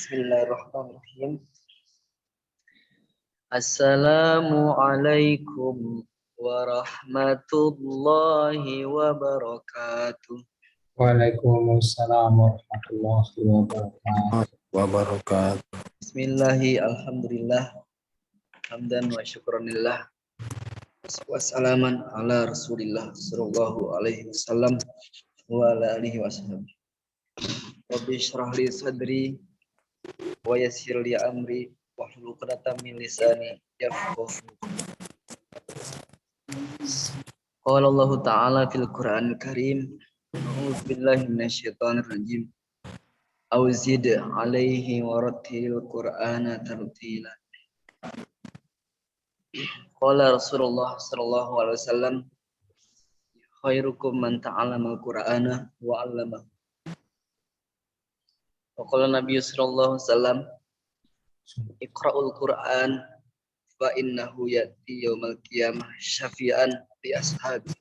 Bismillahirrahmanirrahim. Assalamualaikum warahmatullahi wabarakatuh. Waalaikumsalam warahmatullahi wabarakatuh. Bismillahi alhamdulillah hamdan wa syukranillah wassalaman ala rasulillah sallallahu alaihi wasallam wa ala alihi wasallam. Rabbi syrah li sadri wa yassir li amri wahlul 'uqdatam min lisani yafqahu. Qala Allah Ta'ala fil Qur'anil Karim, a'udzu billahi minasyaitonir rajim. Auzid 'alaihi warattilil Qur'ana tartila. Qala Rasulullah sallallahu alaihi wasallam, khairukum man ta'allama al-Qur'ana wa 'allama. Wa qala Nabi sallallahu alaihi wasallam, iqra'ul Qur'an fa innahu ya'ti yaumal qiyamah syafi'an li ashabi.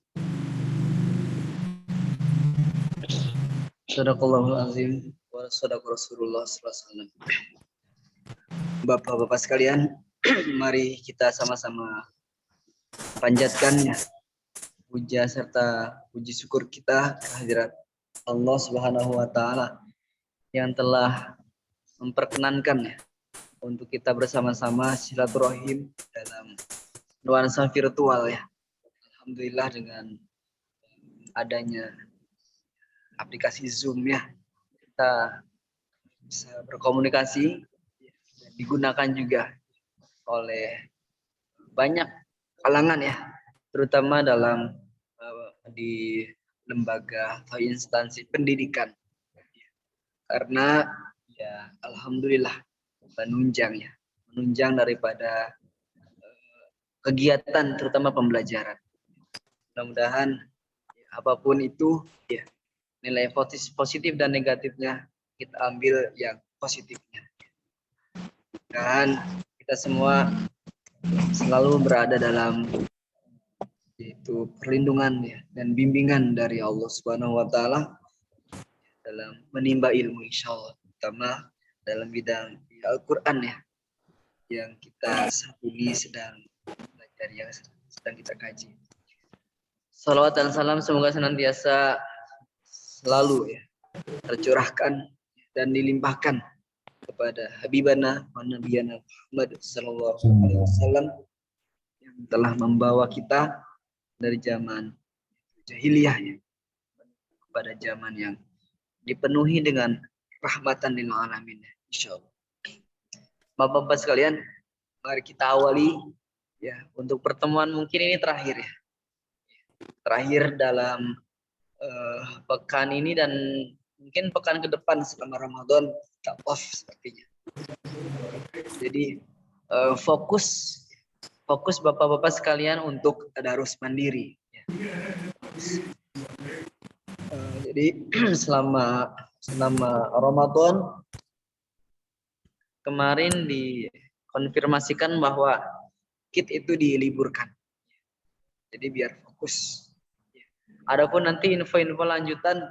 Sadaqallahul azim wa sadaqa Rasulullah sallallahu alaihi wasallam. Bapak-bapak sekalian, mari kita sama-sama panjatkan puja serta puji syukur kita kehadirat Allah Subhanahu wa taala yang telah memperkenankan untuk kita bersama-sama silaturahim dalam nuansa virtual ya. Alhamdulillah dengan adanya aplikasi Zoom ya, kita bisa berkomunikasi dan digunakan juga oleh banyak kalangan ya, terutama dalam di lembaga atau instansi pendidikan. Karena ya alhamdulillah menunjang daripada kegiatan terutama pembelajaran. Mudah-mudahan ya, apapun itu ya, nilai positif dan negatifnya kita ambil yang positifnya. Dan kita semua selalu berada dalam yaitu perlindungan ya, dan bimbingan dari Allah Subhanahu wa taala dalam menimba ilmu insyaallah, terutama dalam bidang Al-Qur'an ya, yang kita saat ini sedang belajar, yang sedang kita kaji. Salawat dan salam semoga senantiasa selalu ya tercurahkan dan dilimpahkan kepada Habibana wa Nabiyana Muhammad sallallahu alaihi wasallam yang telah membawa kita dari zaman jahiliyah ya, kepada zaman yang dipenuhi dengan rahmatan lil alamin insyaallah. Bapak-bapak sekalian, mari kita awali ya untuk pertemuan mungkin ini terakhir ya. Terakhir dalam pekan ini dan mungkin pekan ke depan selama Ramadan kita off sepertinya. Jadi fokus bapak-bapak sekalian untuk tadarus mandiri. Ya. Jadi selama Ramadan kemarin dikonfirmasikan bahwa KIT itu diliburkan. Jadi biar fokus. Adapun nanti info-info lanjutan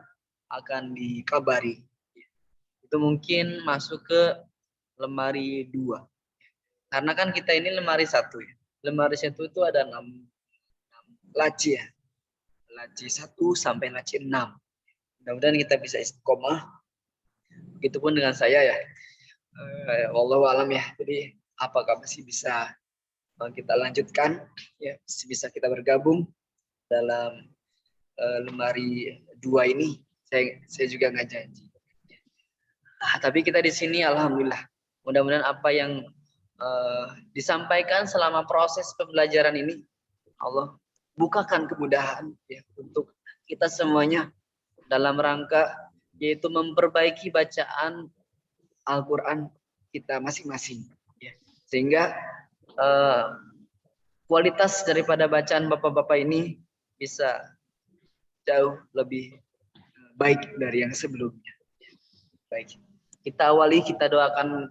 akan dikabari. Itu mungkin masuk ke lemari 2. Karena kan kita ini lemari 1 ya. Lemari 1 itu ada 6 laci ya. Laci 1 sampai laci 6. Mudah-mudahan kita bisa istiqomah. Begitupun dengan saya ya. Wallahu alam ya. Jadi apakah masih bisa kita lanjutkan ya, bisa kita bergabung dalam lemari 2 ini. Saya juga nggak janji. Tapi kita di sini alhamdulillah. Mudah-mudahan apa yang disampaikan selama proses pembelajaran ini Allah bukakan kemudahan ya untuk kita semuanya dalam rangka yaitu memperbaiki bacaan Al-Quran kita masing-masing ya. Sehingga kualitas daripada bacaan bapak-bapak ini bisa jauh lebih baik dari yang sebelumnya. Baik, kita awali, kita doakan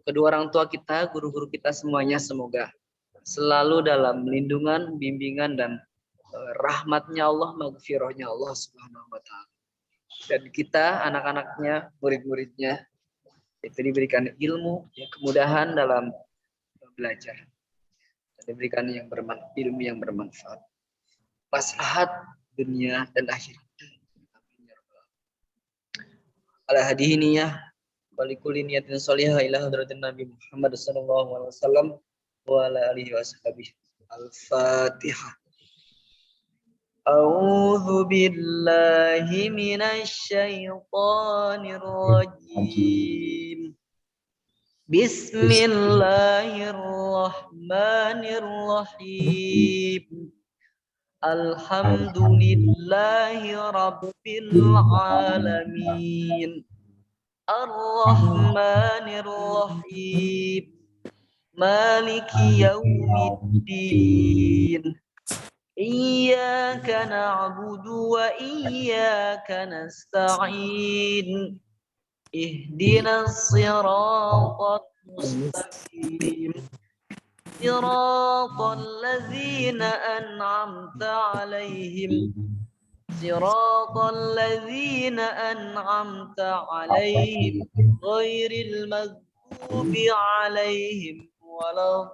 kedua orang tua kita, guru-guru kita semuanya semoga selalu dalam lindungan, bimbingan dan rahmatnya Allah, maghfirahnya Allah Subhanahu wa taala. Dan kita anak-anaknya, murid-muridnya Itu diberikan ilmu, ya, kemudahan dalam belajar, dan diberikan ilmu yang bermanfaat, maslahat dunia dan akhirat. Ala hadihi niyah walikuli niyatin sholihah ila hadratin Nabi Muhammad sallallahu alaihi wasallam wa ala alihi washabihi. Al-Fatihah. A'udzu billahi minasy syaithanir rajim. Bismillahirrahmanirrahim. Alhamdulillahi rabbil alamin. Ar-Rahmanir Rahim. Maliki yaumiddin. Iyyaka na'budu wa iyyaka nasta'in. Ihdinas siratal mustaqim. Siratal ladzina an'amta 'alaihim. Siratal ladzina an'amta 'alaihim ghairil maghdubi 'alaihim waladdallin.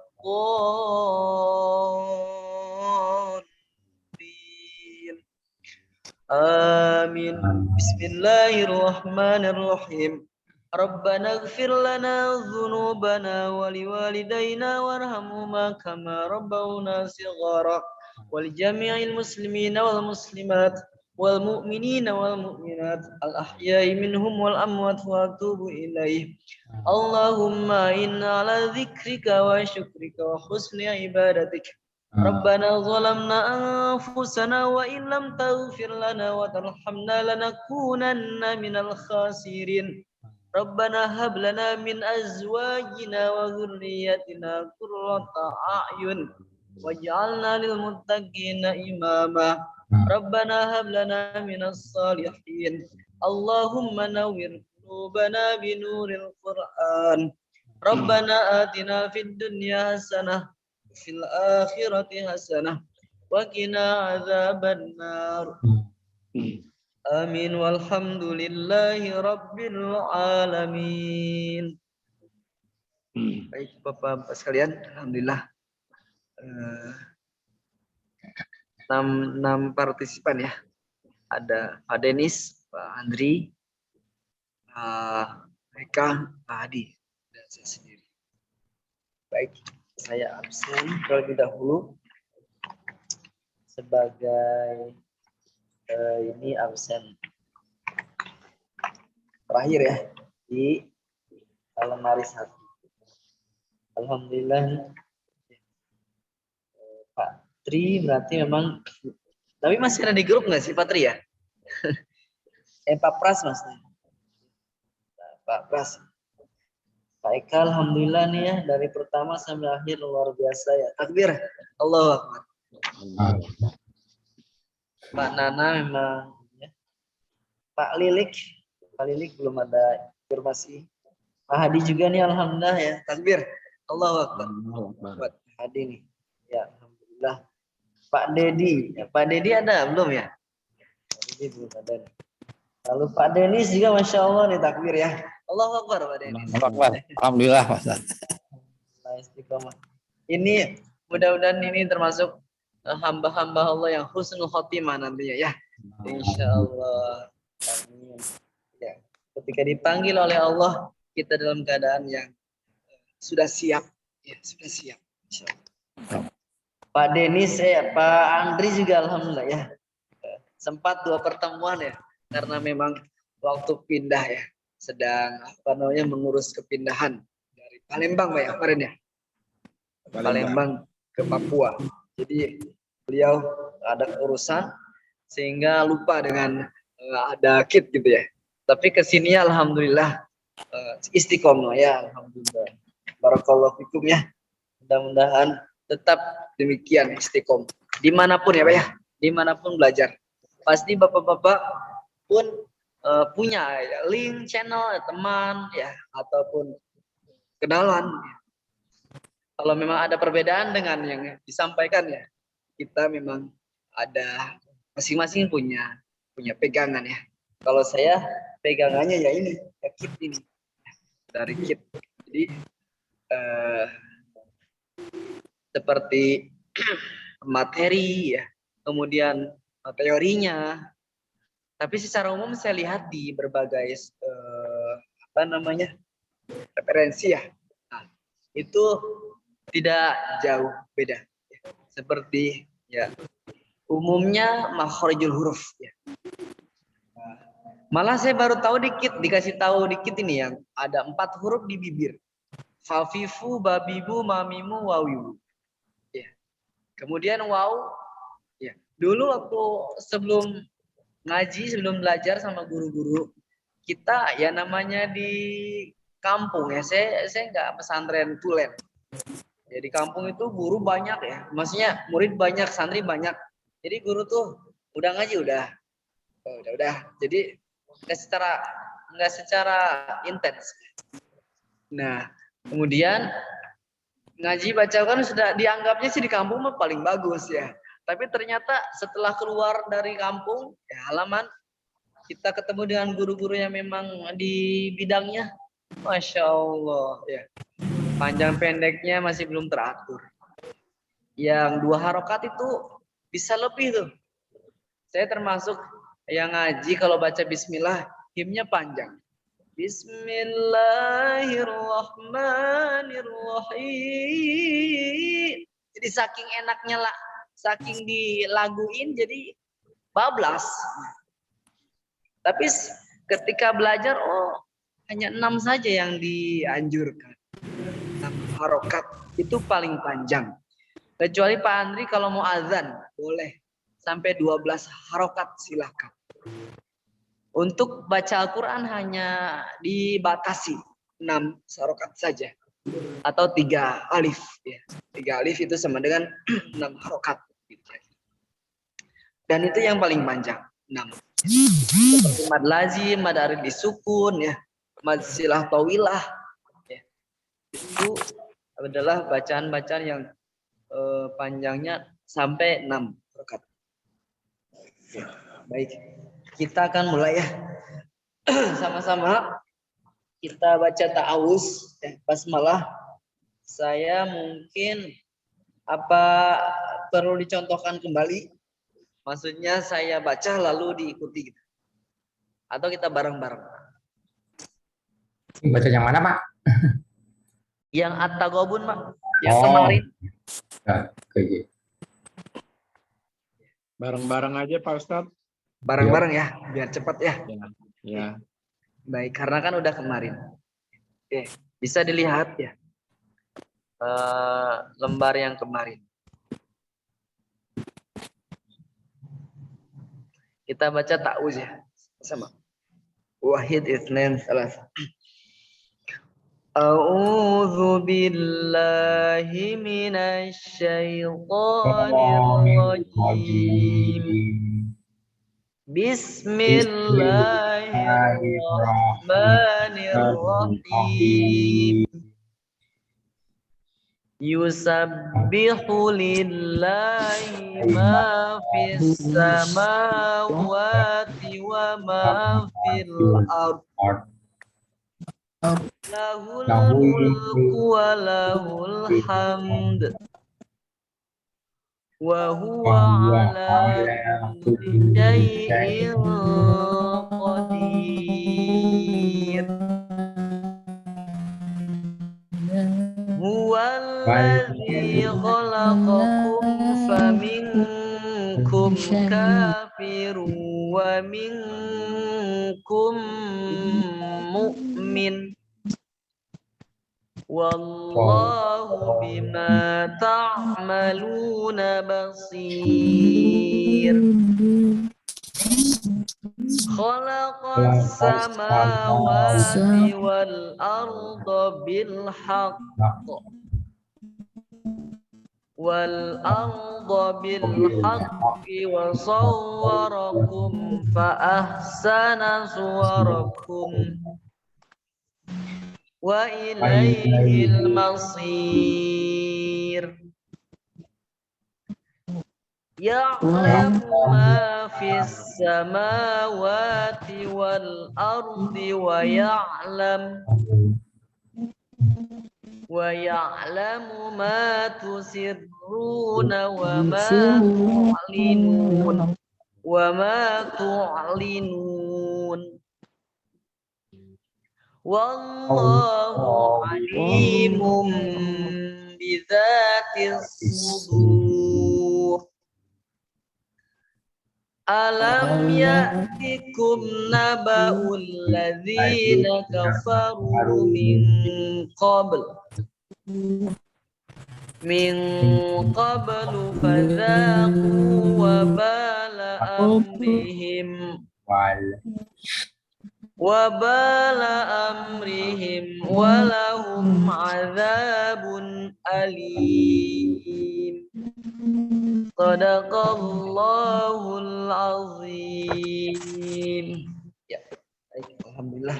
Amin. Bismillahirrahmanirrahim. Rabbana ighfir lana dhunubana wa liwalidayna warhamhuma kama rabbawna shighara wal jami'il muslimina wal muslimat wal mu'minina wal mu'minat al ahya'i minhum wal amwat wa atubu ilaih. Allahumma inna ala dzikrika wa syukrika wa husni ibadatik. Rabbana zalamna anfusana wa in lam taghfir lana wa tarhamna lanakunanna minal khasirin. Rabbana hab lana min azwajina wa dhurriyyatina qurrata a'yun waj'alna lil muttaqina imama. Rabbana hab lana minas salihin. Allahumma nawwir qulubana bi nuril Qur'an. Rabbana atina fid dunya hasanah wa fil akhirati hasanah wa qina adzabannar. Amin walhamdulillahi rabbil alamin. Baik Bapak-bapak sekalian, alhamdulillah 6 partisipan ya. Ada Pak Denis, Pak Andri, Eka, Pak Hadi, dan saya sendiri. Baik, saya absen terlebih dahulu sebagai ini absen terakhir ya di lemari 1. Alhamdulillah Pak Tri berarti memang, tapi masih ada di grup nggak sih Pak Tri ya? Pak Pras mas, Pak Pras, Pak Eka, alhamdulillah nih ya dari pertama sampai akhir luar biasa ya. Takbir, Allahu Akbar. Pak Nana memang ya. Pak Lilik belum ada informasi. Pak Hadi juga nih alhamdulillah ya. Takbir, Allahu Akbar. Buat Hadi nih. Ya, alhamdulillah. Pak Dedi, ya, Pak Dedi ada belum ya? Pak Dedi belum ada nih. Lalu Pak Denis juga masya Allah nih takbir ya. Allahu Akbar Pak Denis. Alhamdulillah Mas. Istiqomah. Ini mudah-mudahan ini termasuk hamba-hamba Allah yang husnul khotimah nantinya ya. Insya Allah. Amin. Ya. Ketika dipanggil oleh Allah, kita dalam keadaan yang sudah siap. Ya, sudah siap. Insya Allah. Pak Denis, Pak Andri juga alhamdulillah ya. Sempat 2 pertemuan ya, karena memang waktu pindah ya, sedang mengurus kepindahan dari Palembang Pak ya kemarin ya. Palembang ke Papua. Jadi beliau ada urusan sehingga lupa dengan ada kit gitu ya. Tapi kesini alhamdulillah istiqomah ya, alhamdulillah. Barakallahu fikum ya. Mudah-mudahan tetap demikian istiqomah. Dimanapun ya Pak ya, dimanapun belajar. Pasti bapak-bapak pun punya ya, link channel teman ya ataupun kenalan. Kalau memang ada perbedaan dengan yang disampaikan ya, kita memang ada masing-masing punya pegangan ya. Kalau saya pegangannya ya ini, ya kit ini. dari KIT. Jadi seperti materi ya, kemudian teorinya. Tapi secara umum saya lihat di berbagai referensi ya, nah, itu tidak jauh beda. Seperti ya umumnya makhorijul huruf ya. Malah saya baru tahu dikasih tahu dikit ini yang ada 4 huruf di bibir. Fafifu, babibu, mamimu, wawiwu. Ya. Kemudian waw. Ya. Dulu waktu sebelum ngaji, sebelum belajar sama guru-guru, kita ya namanya di kampung ya. Saya nggak pesantren tulen. Ya, di kampung itu guru banyak ya. Maksudnya murid banyak, santri banyak. Jadi guru tuh udah ngaji udah. Jadi nggak secara intens. Nah, kemudian ngaji baca kan sudah dianggapnya sih di kampung mah paling bagus ya. Tapi ternyata setelah keluar dari kampung, ya halaman, kita ketemu dengan guru-guru yang memang di bidangnya, Masya Allah ya. Panjang pendeknya masih belum teratur. Yang 2 harokat itu bisa lebih tuh. Saya termasuk yang ngaji kalau baca bismillah, himnya panjang. Bismillahirrahmanirrahim. Jadi saking enaknya lah, saking dilaguin jadi bablas. Tapi ketika belajar, hanya 6 saja yang dianjurkan. 6 harokat itu paling panjang. Kecuali Pak Andri kalau mau azan, boleh. Sampai 12 harokat silahkan. Untuk baca Al-Quran hanya dibatasi 6 harokat saja. Atau 3 alif. Ya. 3 alif itu sama dengan 6 harokat. Dan itu yang paling panjang. 6. Seperti mad lazim, mad arid disukun, ya, mad silah tawilah. Ya. Itu adalah bacaan-bacaan yang panjangnya sampai 6 harokat. Ya, baik, kita akan mulai ya. Sama-sama kita baca ta'awuz ya, basmalah. Saya mungkin perlu dicontohkan kembali? Maksudnya saya baca lalu diikuti gitu. Atau kita bareng-bareng? Baca yang mana, Pak? Yang at-taghabun, Pak. Yang kemarin. Oke. Bareng-bareng aja Pak Ustadz. Bareng-bareng ya, biar cepat ya. Ya. Baik, karena kan udah kemarin. Oke, bisa dilihat ya. Lembar yang kemarin. Kita baca ta'awuz ya. Sama. Wahid, itsnain, tsalatsa. A'udzu billahi minasy syaithanir rajim. Bismillahirrahmanirrahim. Yusabbihu lillahi ma fis samawati wa ma fil ardh. Lahul mulku wa lahul hamd. Wa huwa ala kulli syai'in qadir. Huwallazi khalaqakum faminkum kafirun wa minkum mu'min. Wallahu bima ta'maluna basir. Khalaqas samawati wal arda bil haqq wa sawwarakum fa ahsana suwarakum wa ilaihil masir. Ya'lamu ma fis samawati wal ardi wa ya'lam ويعلم ما تسرون وما تعلنون والله عليم بذات الصدور ألم يأتكم نبأ الذين كفروا من قبل فذاقوا وبال أمرهم ولهم عذاب أليم Sadaqallahul azim. Ya, baik, alhamdulillah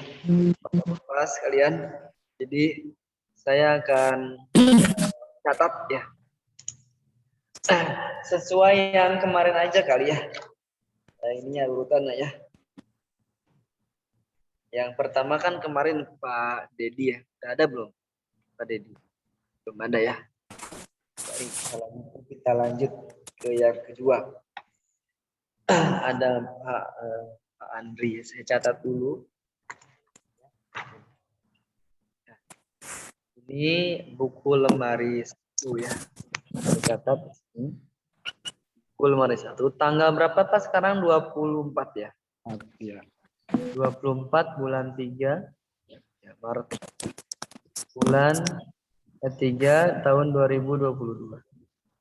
Bapak-bapak sekalian. Jadi saya akan catat ya. Sesuai yang kemarin aja kali ya. Nah, ini ya urutannya ya. Yang pertama kan kemarin Pak Dedi ya. Udah ada belum Pak Dedi? Belum ada ya. Baik, kita lanjut ke yang kedua. Ada Pak Andri, saya catat dulu. Ini buku lemari 1 ya. Saya catat. Buku lemari 1. Tanggal berapa Pak sekarang? 24 ya? Iya. 24 bulan 3 ya, Maret. Bulan 3 tahun 2022.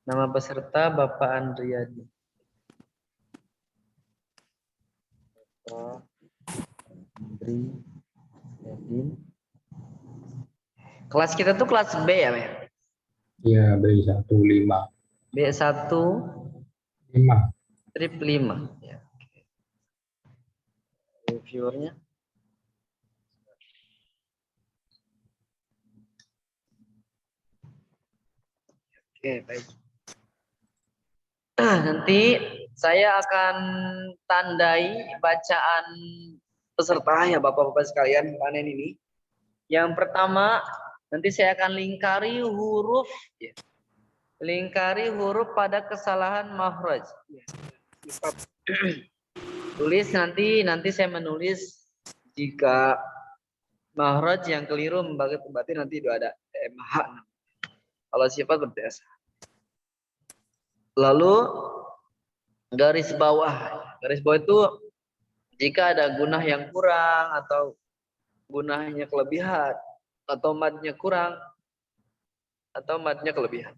Nama peserta Bapak Andriadi. Andri Yadin. Kelas kita tuh kelas B ya, Pak? Iya, B1 5. B1 5. strip 5 ya. Reviewernya. Oke, baik. Nanti saya akan tandai bacaan peserta ya Bapak-bapak sekalian panen ini. Yang pertama nanti saya akan lingkari huruf ya. Lingkari huruf pada kesalahan makhraj. Ya. Tulis nanti saya menulis jika makhraj yang keliru berarti nanti itu ada MH. Kalau sifat berbiasa. Lalu garis bawah itu jika ada gunah yang kurang atau gunahnya kelebihan atau madnya kurang atau madnya kelebihan.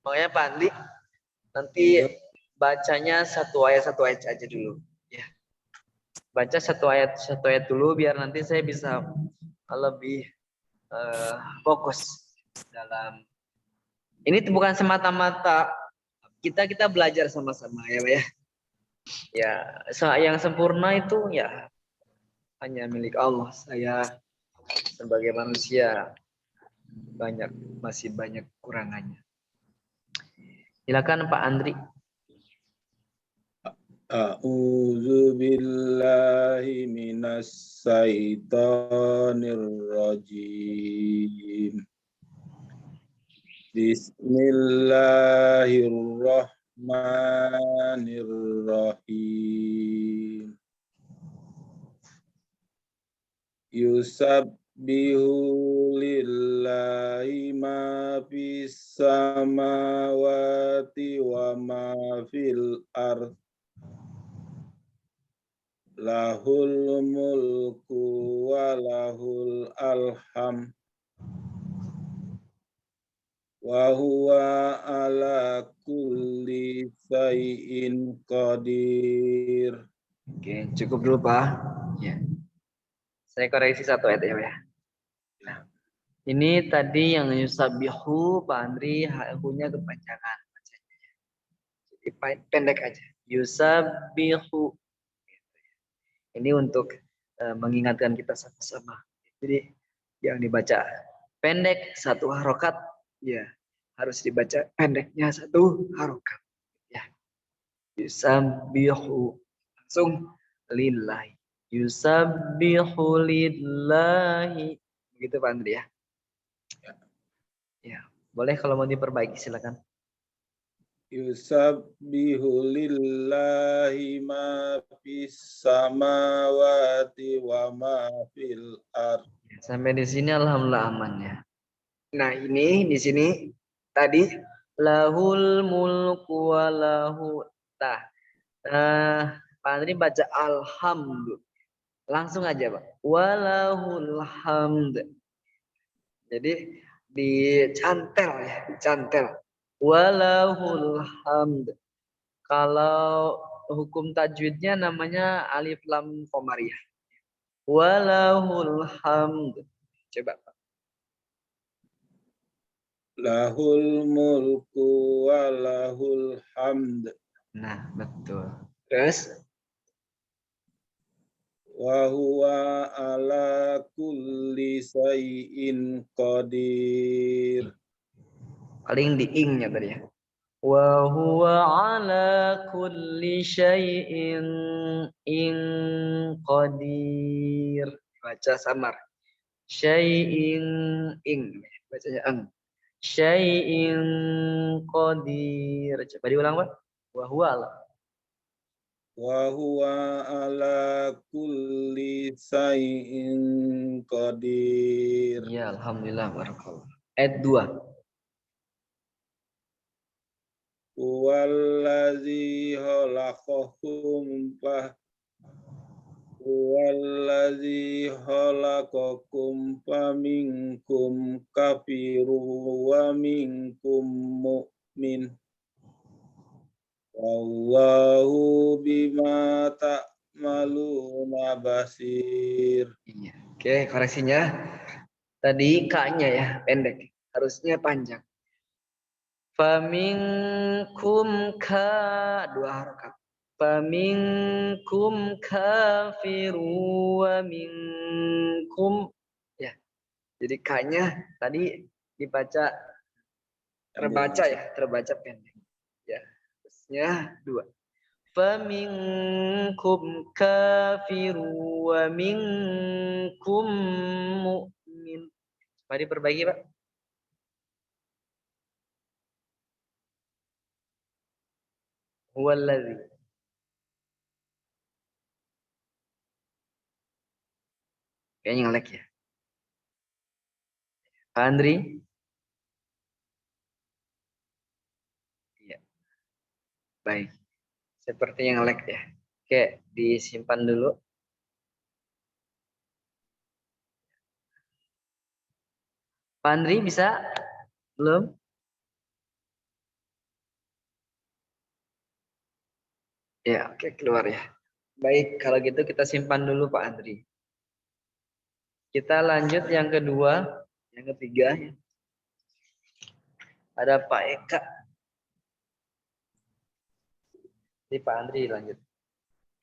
Makanya Pak Andi nanti bacanya satu ayat aja dulu ya. Baca satu ayat dulu biar nanti saya bisa lebih fokus dalam ini bukan semata-mata kita belajar sama-sama ya Pak ya. Ya, yang sempurna itu ya hanya milik Allah. Saya sebagai manusia masih banyak kurangannya. Silakan Pak Andri. A'udzu billahi minas syaitonir rajim. Bismillahirrahmanirrahim. Yusabbihu lillahi ma fis samawati wa ma fil ardh. Lahul mulku wa lahul alham. Wa huwa ala kulli syai'in qadir. Oke, cukup dulu Pak. Ya. Saya koreksi satu ayat ya. Nah, ini tadi yang yusabbihu Pak Andri hunya kepanjangan bacanya. Jadi pendek aja. Yusabbihu. Ini untuk mengingatkan kita sama-sama. Jadi yang dibaca pendek satu harokat, ya harus dibaca pendeknya satu harokat. Ya, yusabbihu langsung lillahi. Yusabbihu lillahi Begitu Pak Andri ya. Ya, boleh kalau mau diperbaiki silakan. Yusabbihu lillahi ma fis samawati wa ma fil ard. Sampai di sini alhamdulillah aman ya. Nah, ini di sini tadi lahul mulku wa lahu tah. Pak Andri baca alhamdulillah. Langsung aja, Pak. Walahul hamd. Jadi dicantel ya, dicantel. Walahul hamd. Kalau hukum tajwidnya namanya alif lam qamariyah. Walahul hamd. Coba, Pak. Lahul mulku wa lahul hamd. Nah, betul. Terus Wa huwa ala kulli syai'in qadir. paling di ing-nya tadi ya. Wa huwa ala kulli syai'in qadir. Baca samar. Syai'in ing. Bacanya eng. Syai'in qadir. Coba diulang, Pak. Wa huwa ala. Wa huwa ala kulli syai'in qadir. Ya, alhamdulillah barakallah. Ayat 2. Huwallazi khalaqakum faminkum kafirun wa minkum mu'min. Wallahu bima ta'maluna basir. Iya. Oke, koreksinya. Tadi ka-nya ya, pendek. Harusnya panjang. Faminkum dua harokat. Faminkum kafiru wa minkum ya. Jadi ka-nya tadi dibaca terbaca pendek. Ya. Harusnya 2. Faminkum kafiru wa minkum mu'min. Mari perbaiki, Pak. Huwallazi. Kayaknya nge-lag ya. Pak Andri? Iya. Baik. Seperti yang nge-lag ya. Oke, disimpan dulu. Pak Andri bisa? Belum? Ya, oke, keluar ya. Baik, kalau gitu kita simpan dulu Pak Andri. Kita lanjut yang kedua, yang ketiga. Ada Pak Eka. Ini Pak Andri lanjut.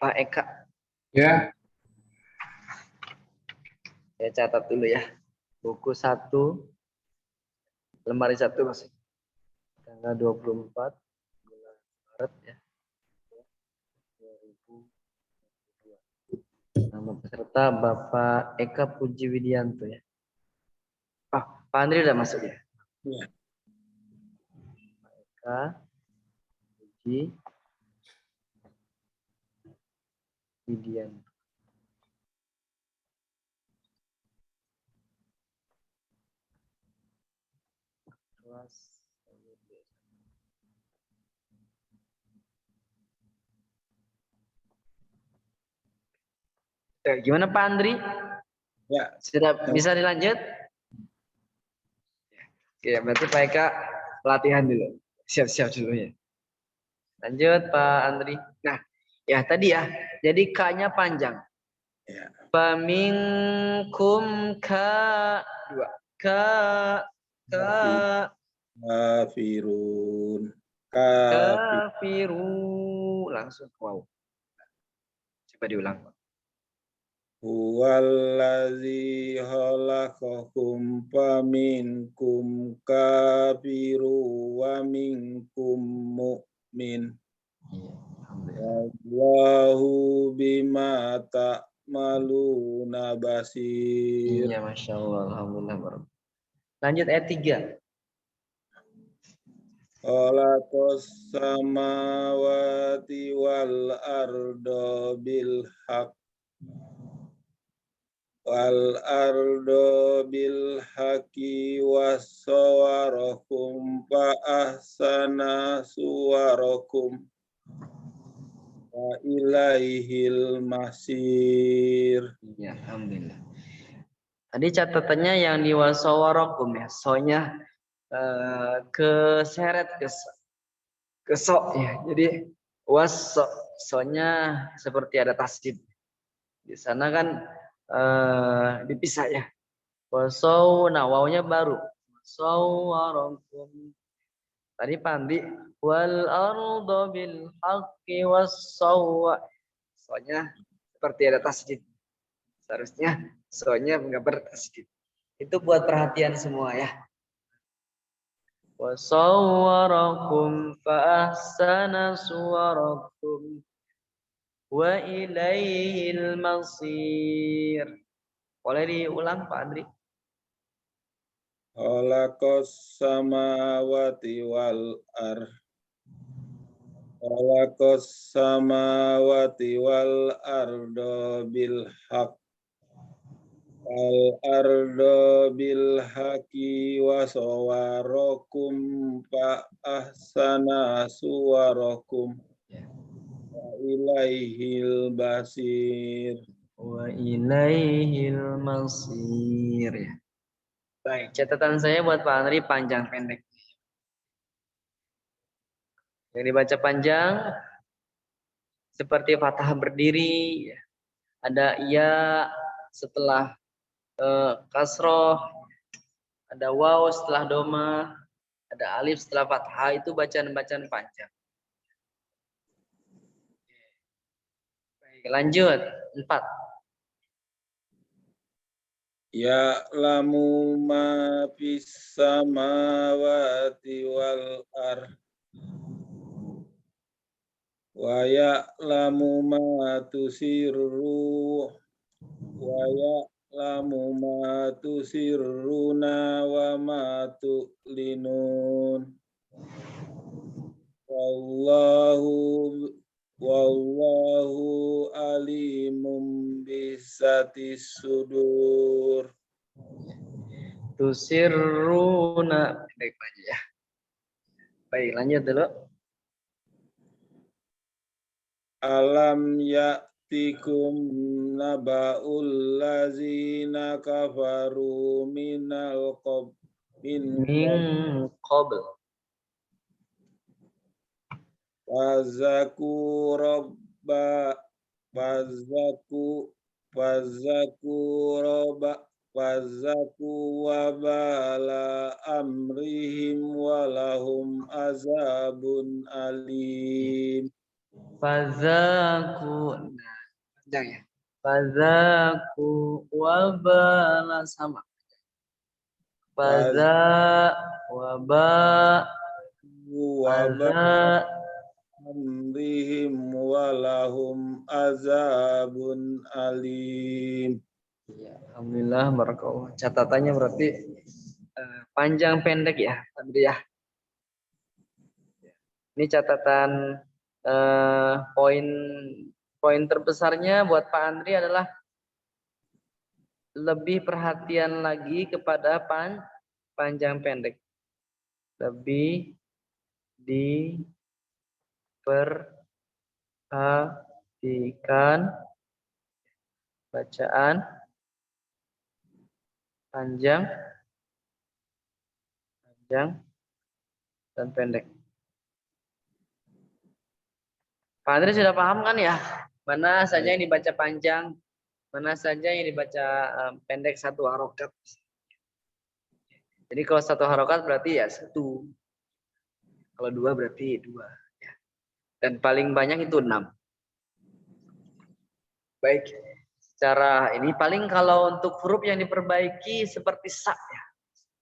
Pak Eka. Ya. Saya catat dulu ya. Buku 1, lemari 1 masih. Tanggal 24 bulan Maret ya. 2022. Nama peserta Bapak Eka Puji Widianto ya. Pak Andri udah masuk ya? Ya. Pak Eka Puji Widianto. Gimana Pak Andri? Ya. Sudah bisa dilanjut? Oke, berarti Pak Eka latihan dulu. Siap-siap dulu ya. Lanjut Pak Andri. Nah, ya tadi ya. Jadi K-nya panjang. Ya. Faminkum dua. Kafirun. Kafiru. Langsung wow. Coba diulang. Huwallazi khalaqakum faminkum kafiru wa minkum mu'min. Wallahu bima ta'maluna basir. Iya, Masya Masya Allah, alhamdulillah. Lanjut ayat 3. Khalaqas samawati wal arda bil haqq wassawarakum fa ahsana suwarakum wa ilaihil masir. Ya, alhamdulillah. Tadi catatannya yang di wasawarakum ya, sonya keseret ke sok ya. Jadi sonya seperti ada tasdid. Di sana kan dipisah ya. Wasaw, nah wawnya baru. Wasawarakum. Tadi pandi wal arda bil haqqi wassawwa. Soalnya seperti ada tasdid. Seharusnya soalnya enggak bertasdid. Itu buat perhatian semua ya. Wasawwarakum fa ahsana suwarakum wa ilaihil masir. Boleh diulang Pak Andri? Khalaqas samawati wal ardh. Khalaqas samawati wal arda bil haqq. Al arda bil haqqi wa sawarakum fa ahsana suwarakum wa ilaihil basir. Wa ilaihil masir ya. Baik, catatan saya buat Pak Andri panjang pendek. Yang dibaca panjang seperti fathah berdiri, ada iya setelah kasroh, ada waw setelah doma, ada alif setelah fathah, itu bacaan-bacaan panjang. Baik, lanjut 4. Ya'lamu ma fis samawati wal ardh wa ya'lamu ma tusirru wa ya'lamu ma tusirruna wa ma tu'linun wallahu alimum bisatis sudur. Tusirruna. Baik, lanjut ya. Baik, lanjut dulu. Alam ya'tikum naba'ul lazina kafaru minal Min qabl. Fazaku wabala amrihim walahum azabun alim. Fazaku. Nah, panjang ya. Fazaku wabala sama. Faza waba azab amrihim walahum azabun alim. Ya, alhamdulillah barakallah. Catatannya berarti panjang pendek ya, Andri ya. Ini catatan poin terbesarnya buat Pak Andri adalah lebih perhatian lagi kepada panjang pendek. Lebih diperhatikan bacaan panjang dan pendek. Pak Andri sudah paham kan ya? Mana saja yang dibaca panjang, mana saja yang dibaca pendek satu harokat. Jadi kalau satu harokat berarti ya 1. Kalau 2 berarti 2. Ya. Dan paling banyak itu 6. Baik. Secara ini paling kalau untuk huruf yang diperbaiki seperti sa ya.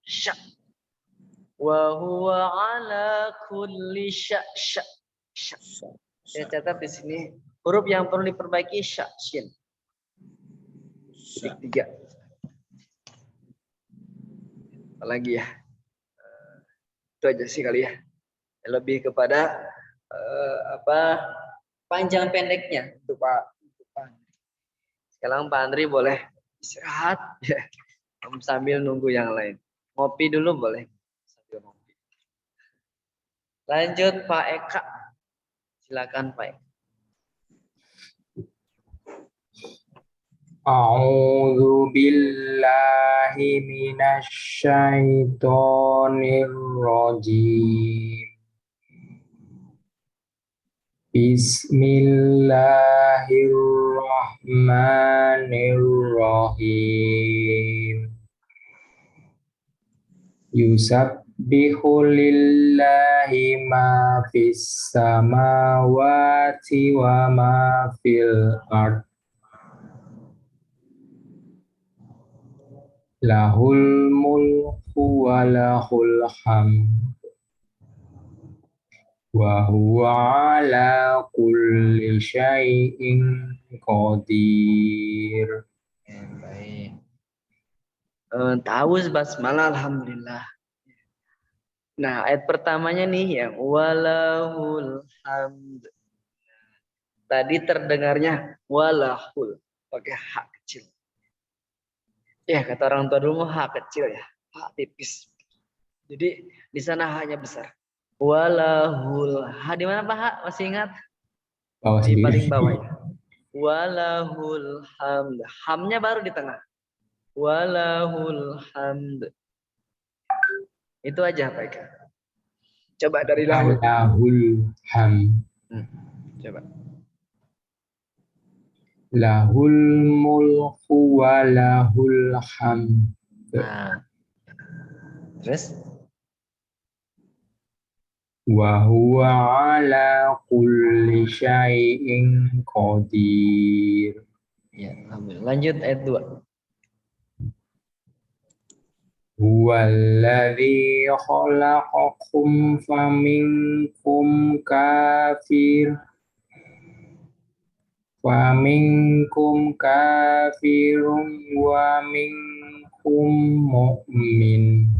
Sya. Wa huwa ala kulli sya. Saya catat di sini huruf yang perlu diperbaiki sya, shin. 3. Apalagi ya, itu aja sih kali ya. Lebih kepada apa panjang pendeknya untuk Pak. Sekarang Pak Andri boleh istirahat ya, sambil nunggu yang lain. Ngopi dulu boleh. Sambil ngopi. Lanjut Pak Eka. Silakan Pak Eka. A'udzu billahi minasy syaithanir rajim. Bismillahirrahmanirrahim. Yusabbihu lillahi ma fis samawati wa ma fil ard. Lahul mulku wa lahul hamd. Wa huwa ala kulli syai'in qadir. Baik. Ta'awuz basmalah alhamdulillah. Nah, ayat pertamanya nih yang walahul hamd. Tadi terdengarnya walahul pakai hak kecil. Ya, kata orang tua dulu hak kecil ya, hak tipis. Jadi di sana hanya besar. Walahul ha di mana Pak? Hak masih ingat? Bawah Di sendiri. paling bawah ya. Walahul hamd. Hamnya baru di tengah. Walahul hamd. Itu aja Pak Eka. Coba dari lahul. Lahul hamd. Coba. Lahul mulku wa lahul hamd. Nah. Terus? Wa huwa ala kulli syai'in qadir. Ya, alhamdulillah. Lanjut ayat 2. Huwallazi khalaqakum faminkum kafirun wa minkum mu'min.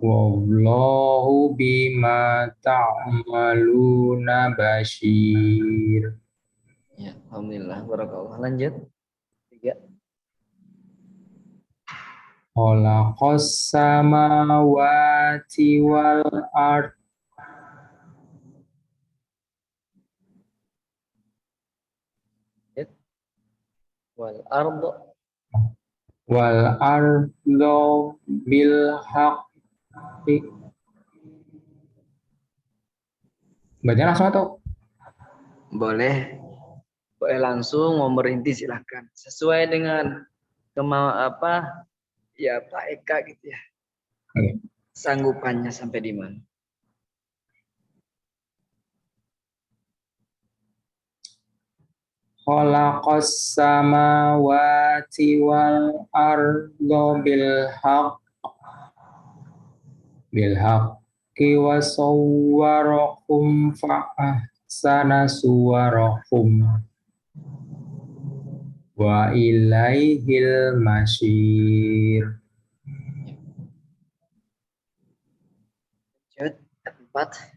Wallahu bima ta'maluna basyir. Ya, alhamdulillah. Barakallah. Lanjut. 3. Khalaqas samawati wal ard. Wal ardo bil haqqi. Baca langsung atau? boleh langsung, mau berhenti silahkan sesuai dengan apa ya Pak Eka gitu ya. Oke. Sanggupannya sampai di mana. Khalaqas samawati wal ardo bil haqqi wa sawwarakum fa ahsana suwarakum wa ilaihil masyir. Lanjut 4.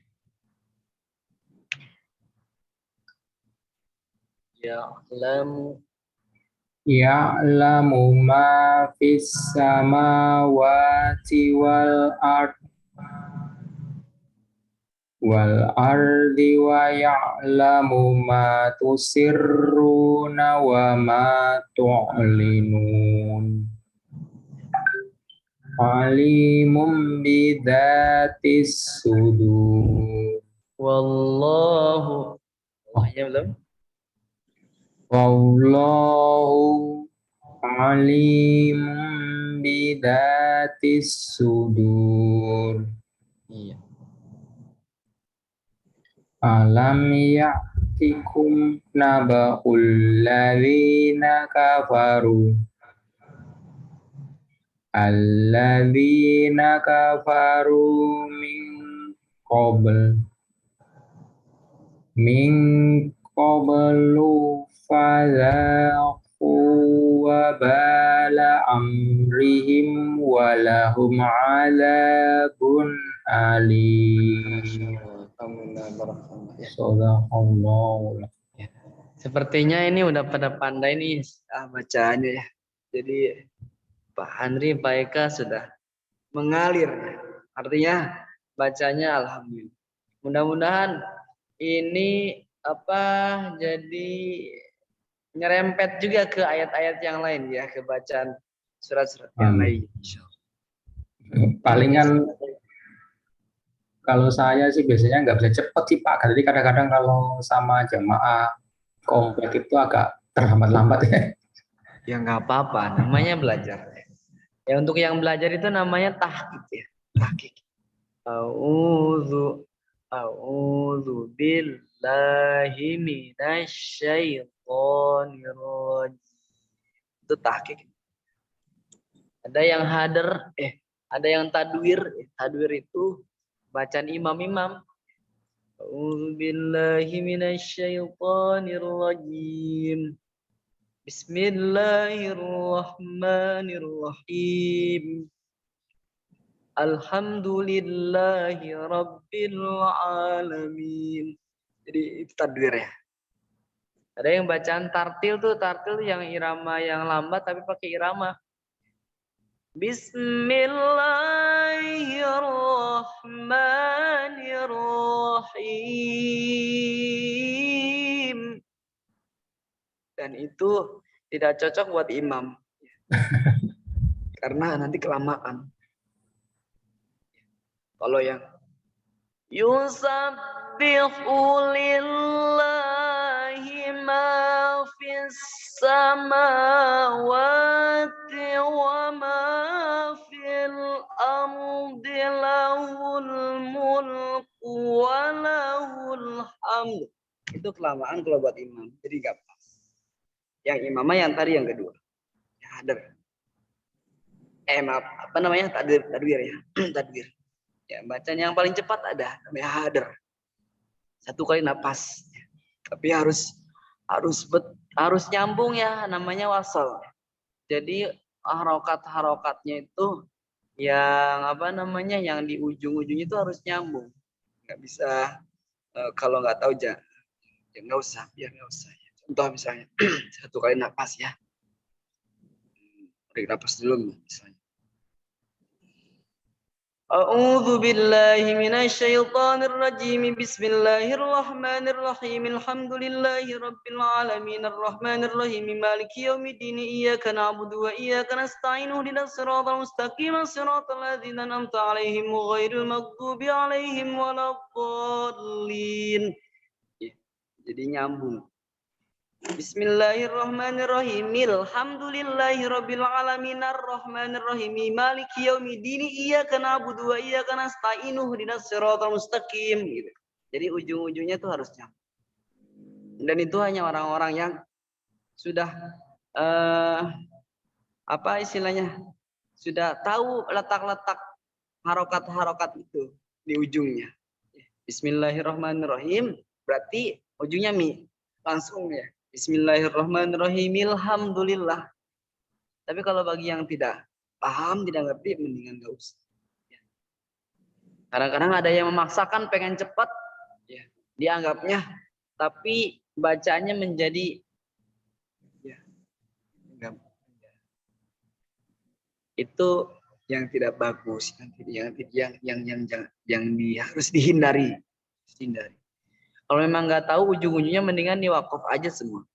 Ya'lamu ma fis samawati wal ardi wa ya'lamu ma tusirruna wa ma tu'linun. Alimum bidatis sudur. Wallahu. Allahnya belum. Wallahu alimum bidatis sudur. Iya. Alam ya'tikum naba'ul ladzina kafaru. Alladzina kafaru min qablu fadzaqu wa ta'wila amrihim walahum adabun alim. Sadaqallahu. Sepertinya ini udah pada pandai nih bacaannya ya. Jadi Pak Andri, Pak Eka sudah mengalir. Artinya bacanya alhamdulillah. Mudah-mudahan ini jadi nyerempet juga ke ayat-ayat yang lain ya, ke bacaan surat-surat yang lain. Palingan kalau saya sih biasanya nggak bisa cepet sih Pak. Jadi kadang-kadang kalau sama jamaah komplek itu agak terlambat-lambat ya. Ya nggak apa-apa, namanya belajar. Ya untuk yang belajar itu namanya tahqiq ya, tahqiq. A'udzu billahi minasyaitonir rajim. Itu tahqiq. Ada yang hadar, ada yang tadwir. Tadwir itu bacaan imam-imam. A'udzu billahi minasyaitonir rajim. Bismillahirrahmanirrahim. Alhamdulillahi rabbil alamin. Jadi itu tadwir ya. Ada yang bacaan tartil tuh yang irama yang lambat tapi pakai irama. Bismillahirrahmanirrahim. Dan itu tidak cocok buat imam. Karena nanti kelamaan. Kalau yang yusabbihu lillahi ma fis samawati wa ma fil ardi lahul mulku wa lahul hamd. Itu kelamaan kalau buat imam. Jadi gak pas. Yang imamah yang tadi yang kedua. Ya, hadar. Maaf, tadwir ya. Tadwir. Ya, bacaan yang paling cepat ada namanya hadar. Satu kali napas. Tapi harus nyambung ya, namanya wasal. Jadi harokat-harokatnya itu yang yang di ujung-ujung itu harus nyambung. Nggak bisa kalau nggak tahu ya nggak usah, biar nggak usah. Contoh misalnya satu kali napas ya. Tarik napas dulu misalnya. A'udzu billahi minasyaitonir rajim. Bismillahirrahmanirrahim. Alhamdulillahi rabbil alamin arrahmanir rahim maliki yaumiddin iyyaka na'budu wa iyyaka nasta'in ihdinas siratal mustaqim siratal ladzina an'amta 'alaihim ghairil maghdubi 'alaihim waladdallin. Jadi nyambung. Bismillahirrahmanirrahim. Alhamdulillahirabbil alamin arrahmanir rahim maliki yaumiddin iyyaka na'budu wa iyyaka nasta'in ihdinas siratal mustaqim gitu. Jadi ujung-ujungnya tuh harus nyambung. Dan itu hanya orang-orang yang sudah sudah tahu letak-letak harokat-harokat itu di ujungnya. Bismillahirrahmanirrahim berarti ujungnya langsung ya. Bismillahirrahmanirrahim. Alhamdulillah. Tapi kalau bagi yang tidak paham, tidak ngerti, mendingan nggak usah. Kadang-kadang ada yang memaksakan pengen cepat, ya, dianggapnya, tapi bacanya menjadi itu yang tidak bagus, yang harus dihindari. Kalau memang nggak tahu ujung-ujungnya mendingan diwakaf aja semua.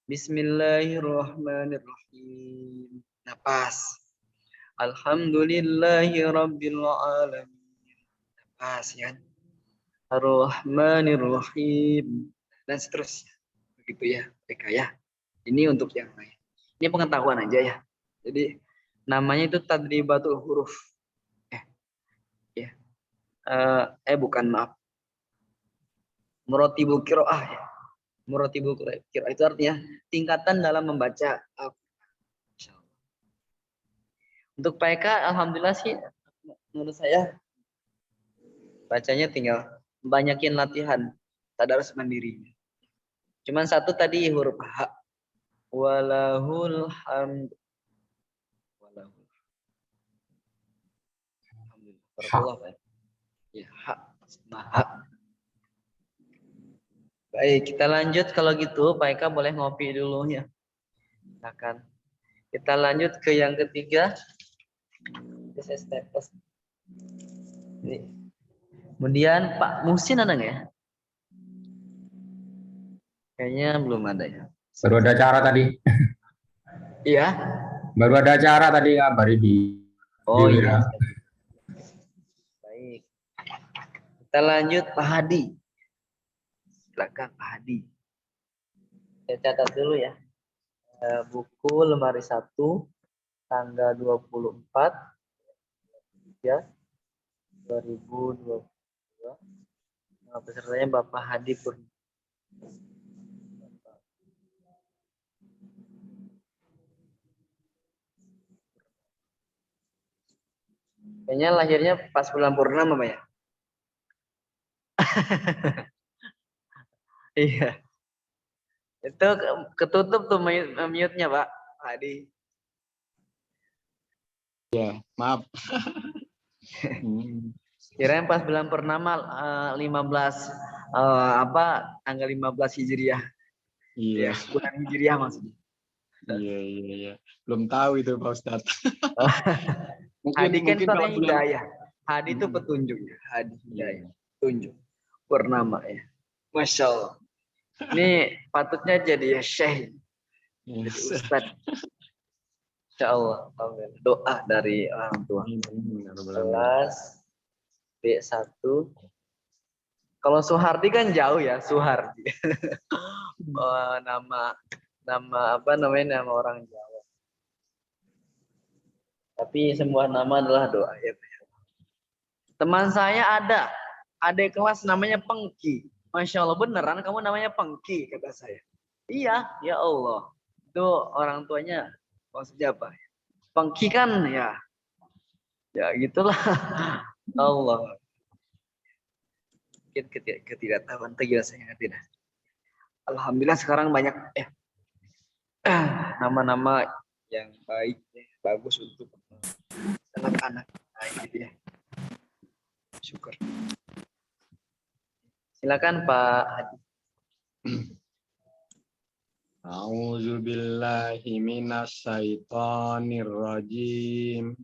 Bismillahirrahmanirrahim. Napas. Alhamdulillahirabbil alamin. Napas ya. Ar-Rahmanir-Rahim dan seterusnya. Begitu ya, mereka ya. Ini untuk yang lain. Ini pengetahuan aja ya. Jadi namanya itu tadribatul huruf. Bukan maaf. Muratibul qiraah ya. Muratibul qiraah itu artinya tingkatan dalam membaca Al-Qur'an. Untuk PK alhamdulillah sih menurut saya bacanya tinggal banyakin latihan tadarus mandiri. Cuman satu tadi huruf H. Walahul hamd. Barakallah, Pak. Ya, hak. Hak. Baik, kita lanjut kalau gitu. Pak Eka boleh ngopi dulu ya. Silakan. Kita lanjut ke yang ketiga. Saya staples. Ini. Kemudian Pak Muhsin ada nggak ya? Kayaknya belum ada ya. Baru ada acara tadi. Iya. Baru ada acara tadi kabari di Oh di iya. WA. Baik. Kita lanjut Pak Hadi. Silakan Pak Hadi. Saya catat dulu ya. Buku lemari 1 tanggal 24 ya 2022. Nama pesertanya Bapak Hadi Pur. Kayaknya lahirnya pas bulan purnama, Pak ya? Iya. Itu ketutup tuh mute-nya, Pak Hadi. Maaf. Kirain pas bulan purnama 15 tanggal 15 Hijriah. Iya. Ya, bulan Hijriah maksudnya. Iya. Belum tahu itu Pak Ustadz. Hadi kan mungkin kalau katanya bulan hidayah. Hadi itu petunjuk ya. Hadi hidayah. Iya. Petunjuk. Purnama ya. Masya Allah. Ini patutnya jadi ya syekh. Jadi ustadz. Insya Allah. Doa dari orang tua. Kelas B1. Kalau Suhardi kan jauh ya. Suhardi. Nama apa namanya, nama orang Jawa. Tapi semua nama adalah doa ya. Teman saya ada adik kelas namanya Pengki. Masya Allah, beneran kamu namanya Pengki, kata saya. Iya, ya Allah. Itu orang tuanya maksudnya apa? Pengki kan ya gitulah. Allah. Mungkin ketidaktahuan saya tidak. Alhamdulillah sekarang banyak nama-nama yang baik, bagus untuk anak-anak. Nah, gitu ya. Syukur. Silakan Pak Hadi. A'udzu billahi minasyaitonir rajim.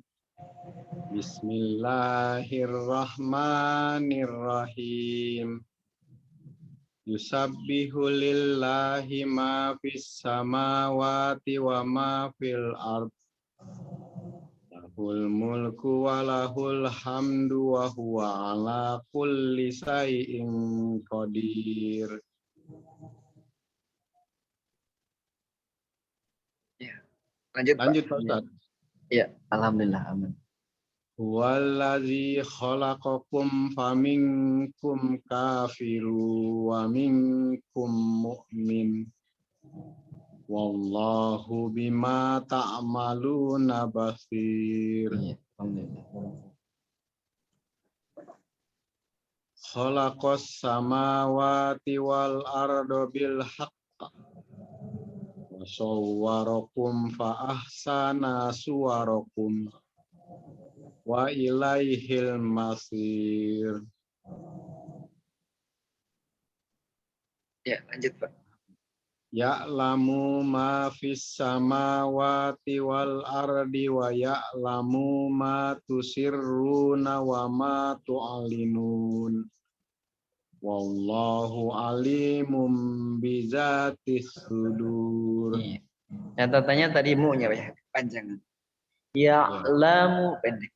Bismillahirrahmanirrahim. Yusabbihu lillahi ma fis samawati wa ma fil ardh. Lahul mulku wa lahul hamdu wa huwa ala kulli syai'in qadir. Ya, lanjut Pak Ustaz. Ya, alhamdulillah amin. Wallazi khalaqakum faminkum kafiru wa minkum mu'min. Wallahu bima ta'maluna basir. Iya, alhamdulillah. Khalaqas samawati wal ardo bil haqq. Wa sawwarakum fa ahsana suwarakum. Wa ilaihil masir. Ya, lanjut Pak. Ya'lamu ma fis samawati wal ardi wa ya'lamu ma tusirruna wa ma tu'linun. Wallahu alimum bizatis sudur. Iya. Catatannya tadi mu-nya ya, panjang. Ya'lamu pendek.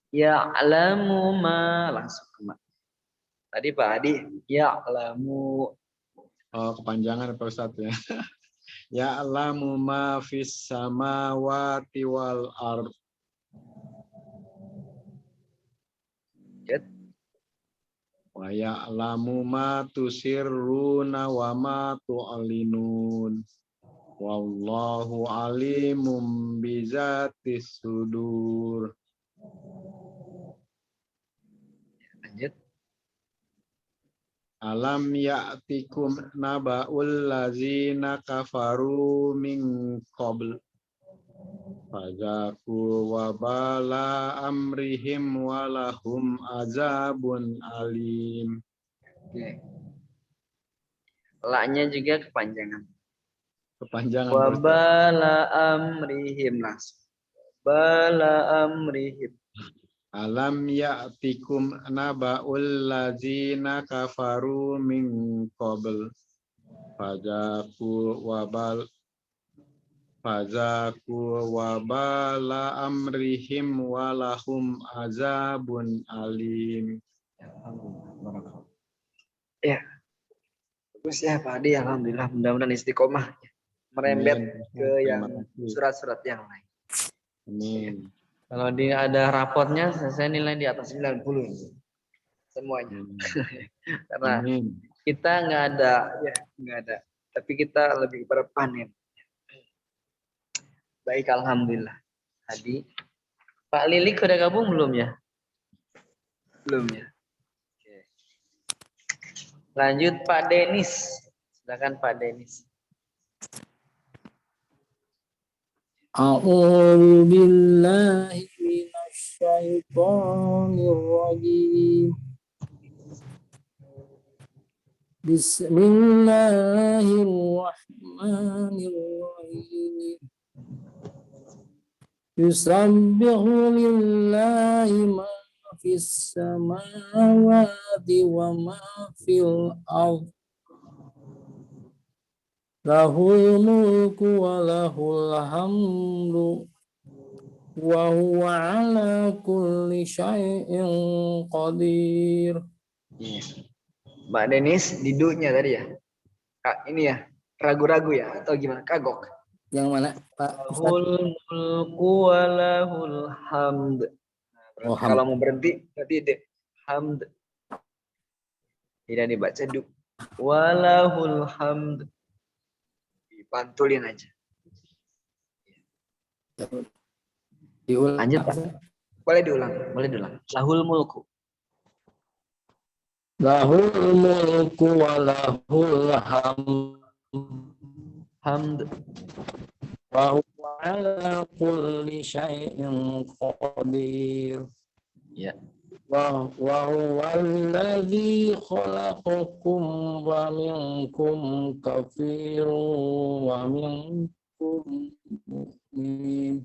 Ya'lamu ma langsung ke ma. Tadi Pak Adi ya'lamu. Oh, kepanjangan Pak Ustadz ya. Ya'lamu ma fis samawati wal ard. Wa ya'lamu ma tusirruna wa ma tu'linun. Wallahu alimum bizatis sudur. Lanjut. Alam ya'tikum naba'ul lazina kafaru min qabl. Fazaku wabala amrihim walahum azabun alim. Oke. La-nya juga kepanjangan. Kepanjangan Pak Ustaz. Wabala amrihim langsung. Bala amrihim. Alam ya'tikum naba'ul ladzina kafaru min qabl. Fazaku wabala amrihim walahum azabun alim. Ya, bagus ya Pak Adi. Alhamdulillah, mudah-mudahan istiqomah merembet Amin. ke yang Terima kasih. surat-surat yang lain. Amin. Kalau ada rapotnya, saya nilai di atas 90 semuanya. Karena Amin. kita nggak ada. Tapi kita lebih kepada panen. Baik, alhamdulillah. Tadi Pak Lilik udah gabung belum ya? Belum ya. Oke. Lanjut Pak Denis. Silakan Pak Denis. A'udzu billahi minasyaitonir rajim. Bismillahirrahmanirrahim. Yusabbihu lillahi ma fis samawati wa ma fil ardh. Lahul mulku wa lahul hamdu wa huwa ala kulli syai'in qadir. Mbak Denis, diduknya tadi ya? Kak, ini ya, ragu-ragu ya? Atau gimana? Kagok? Yang mana Pak Ustaz? Lahul mulku wa lahul hamd. Oh, hamd. Kalau mau berhenti, berarti deh. Hamd. Tidak dibaca duk. Walahul hamd. Dipantulin aja. Diulang. Lanjut Pak. Boleh diulang. Lahul mulku. Lahul mulku wa lahul Hamd. wa huwa ala kulli syai'in qadir. Ya. Wa huwa alladzi khalaqakum wa minkum kafirun wa minkum mu'min.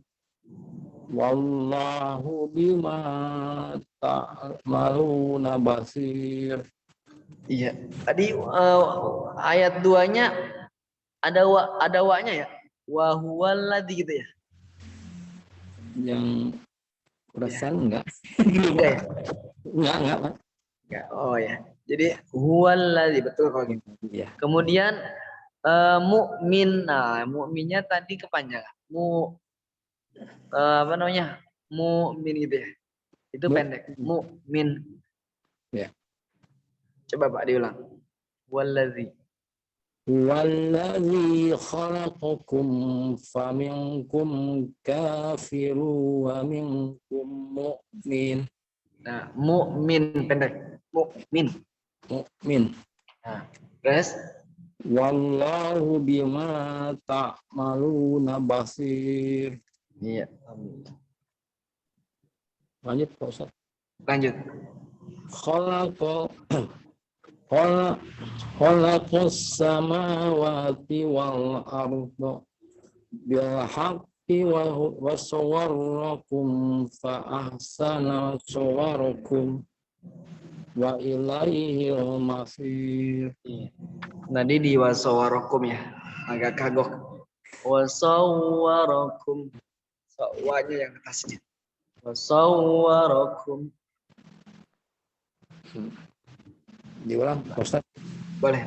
Wallahu bima ta'maluna basir. Iya. Tadi ayat 2-nya ada wa-nya ya? Wa huwallazi gitu ya? Yang perasaan enggak? Enggak ya? Enggak, Pak. Enggak. Oh ya. Jadi huwallazi, betul kalau gitu. Iya. Kemudian mukmin. Nah, mukminnya tadi kepanjangan. Apa namanya? Mukmin gitu ya. Itu pendek. Mukmin. Ya. Coba Pak diulang. Wallazi. Wallazi khalaqakum faminkum kafirun wa minkum mu'min. Nah, mukmin pendek. Mukmin. Mu'min. Nah, terus Wallahu bima ta'maluna basir. iya. Lanjut Pak Ustaz. Lanjut. Khalaqas samawati wal arda bil haqqi wa sawwarakum fa ahsana suwarakum wa ilaihil masir. Tadi di wasawarakum ya. Agak kagok. Wasawarakum. Sawanya yang atasnya. Wasawarakum. Diulang Ustaz. Boleh.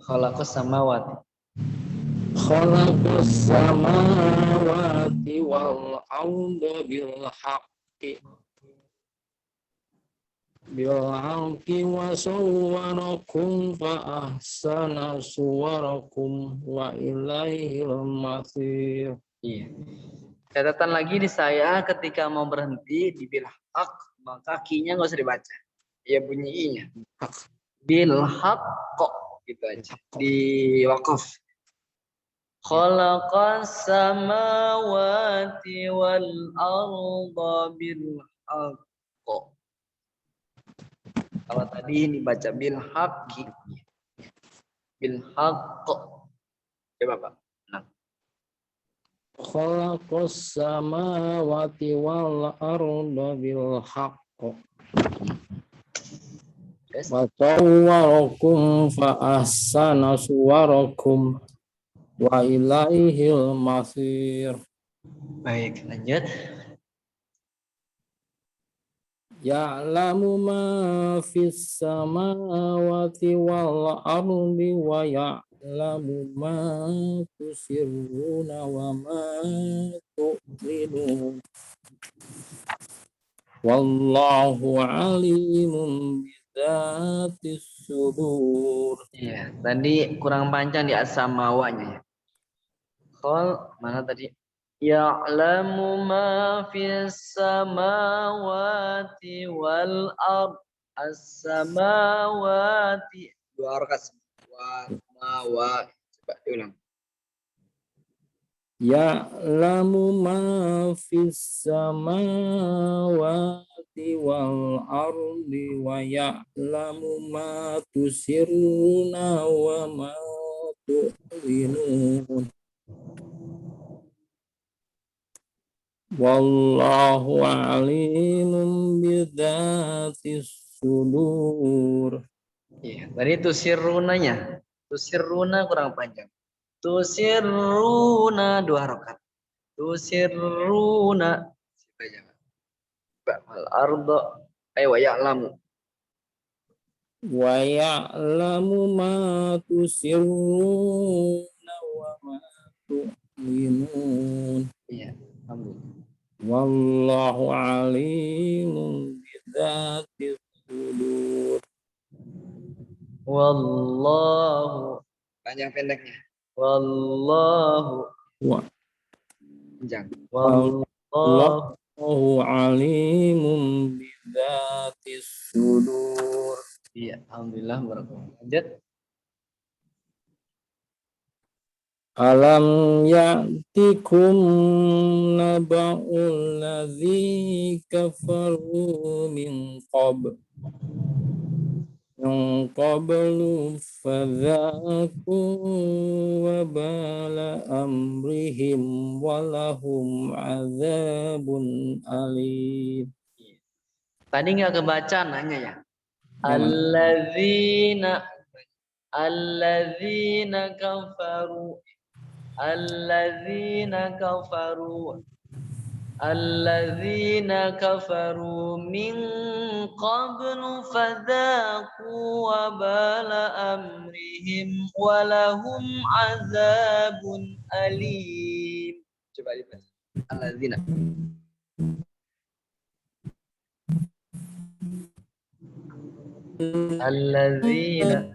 Khalaqas samawati. Khalaqas samawati wal arda bil haqqi wa sawwarakum fa ahsana suwarakum wa ilaihil masir. Iya. Catatan lagi di saya ketika mau berhenti di bil haq, maka kinya nggak usah dibaca. Ya bunyi i-nya. Bil haq kok gitu aja. Di wakaf. Khalaqas samawati wal arda bil haqq. Kalau tadi dibaca bil haqqi. Bil haqq. Coba Pak. Nah. Khalaqas samawati wal arda bil haqq. Yes. Wa sawwarakum fa ahsana suwarakum wa ilaihil masir. Baik, lanjut. Ya'lamu ma fis samawati wal ardi wa ya'lamu ma tusirruna wa ma tu'linun. Wallahu alimun bidatis sudur. Iya, tadi kurang panjang di as-samawanya ya. Mana tadi? Ya'lamu ma fis samawati wal ard. As-samawati. Dua harakat. Wa. Coba diulang. Ya'lamu ma fis samawati wal ardi wa ya'lamu ma tusirruna wa ma tu'linun. Wallahu alimun bidatis sudur. Iya, tadi tusirrunanya. Tusirruna kurang panjang. Tusirruna dua harakat. Tusirruna. Al ardo. Wa ya'lamu. Wa ya'lamu ma tusirruna wa ma tu'linun. Iya, alhamdulillah. Wallahu alimun bidatis sudur. Wallahu. Panjang pendeknya. Wallahu. Wa Panjang. Wallahu Wallahu. alimun bidatis sudur. Iya, alhamdulillah barakallahu. Lanjut. Alam ya'tikum naba'ul ladzi kafaru min qablu fadzaku wabala amrihim walahum azabun alim. Tadi nggak kebaca nanya ya. Alladzina kafaru. Alladzina kafaru min qablu fadzaku wabala amrihim walahum azabun alim. Coba dibaca. Alladzina. Alladzina.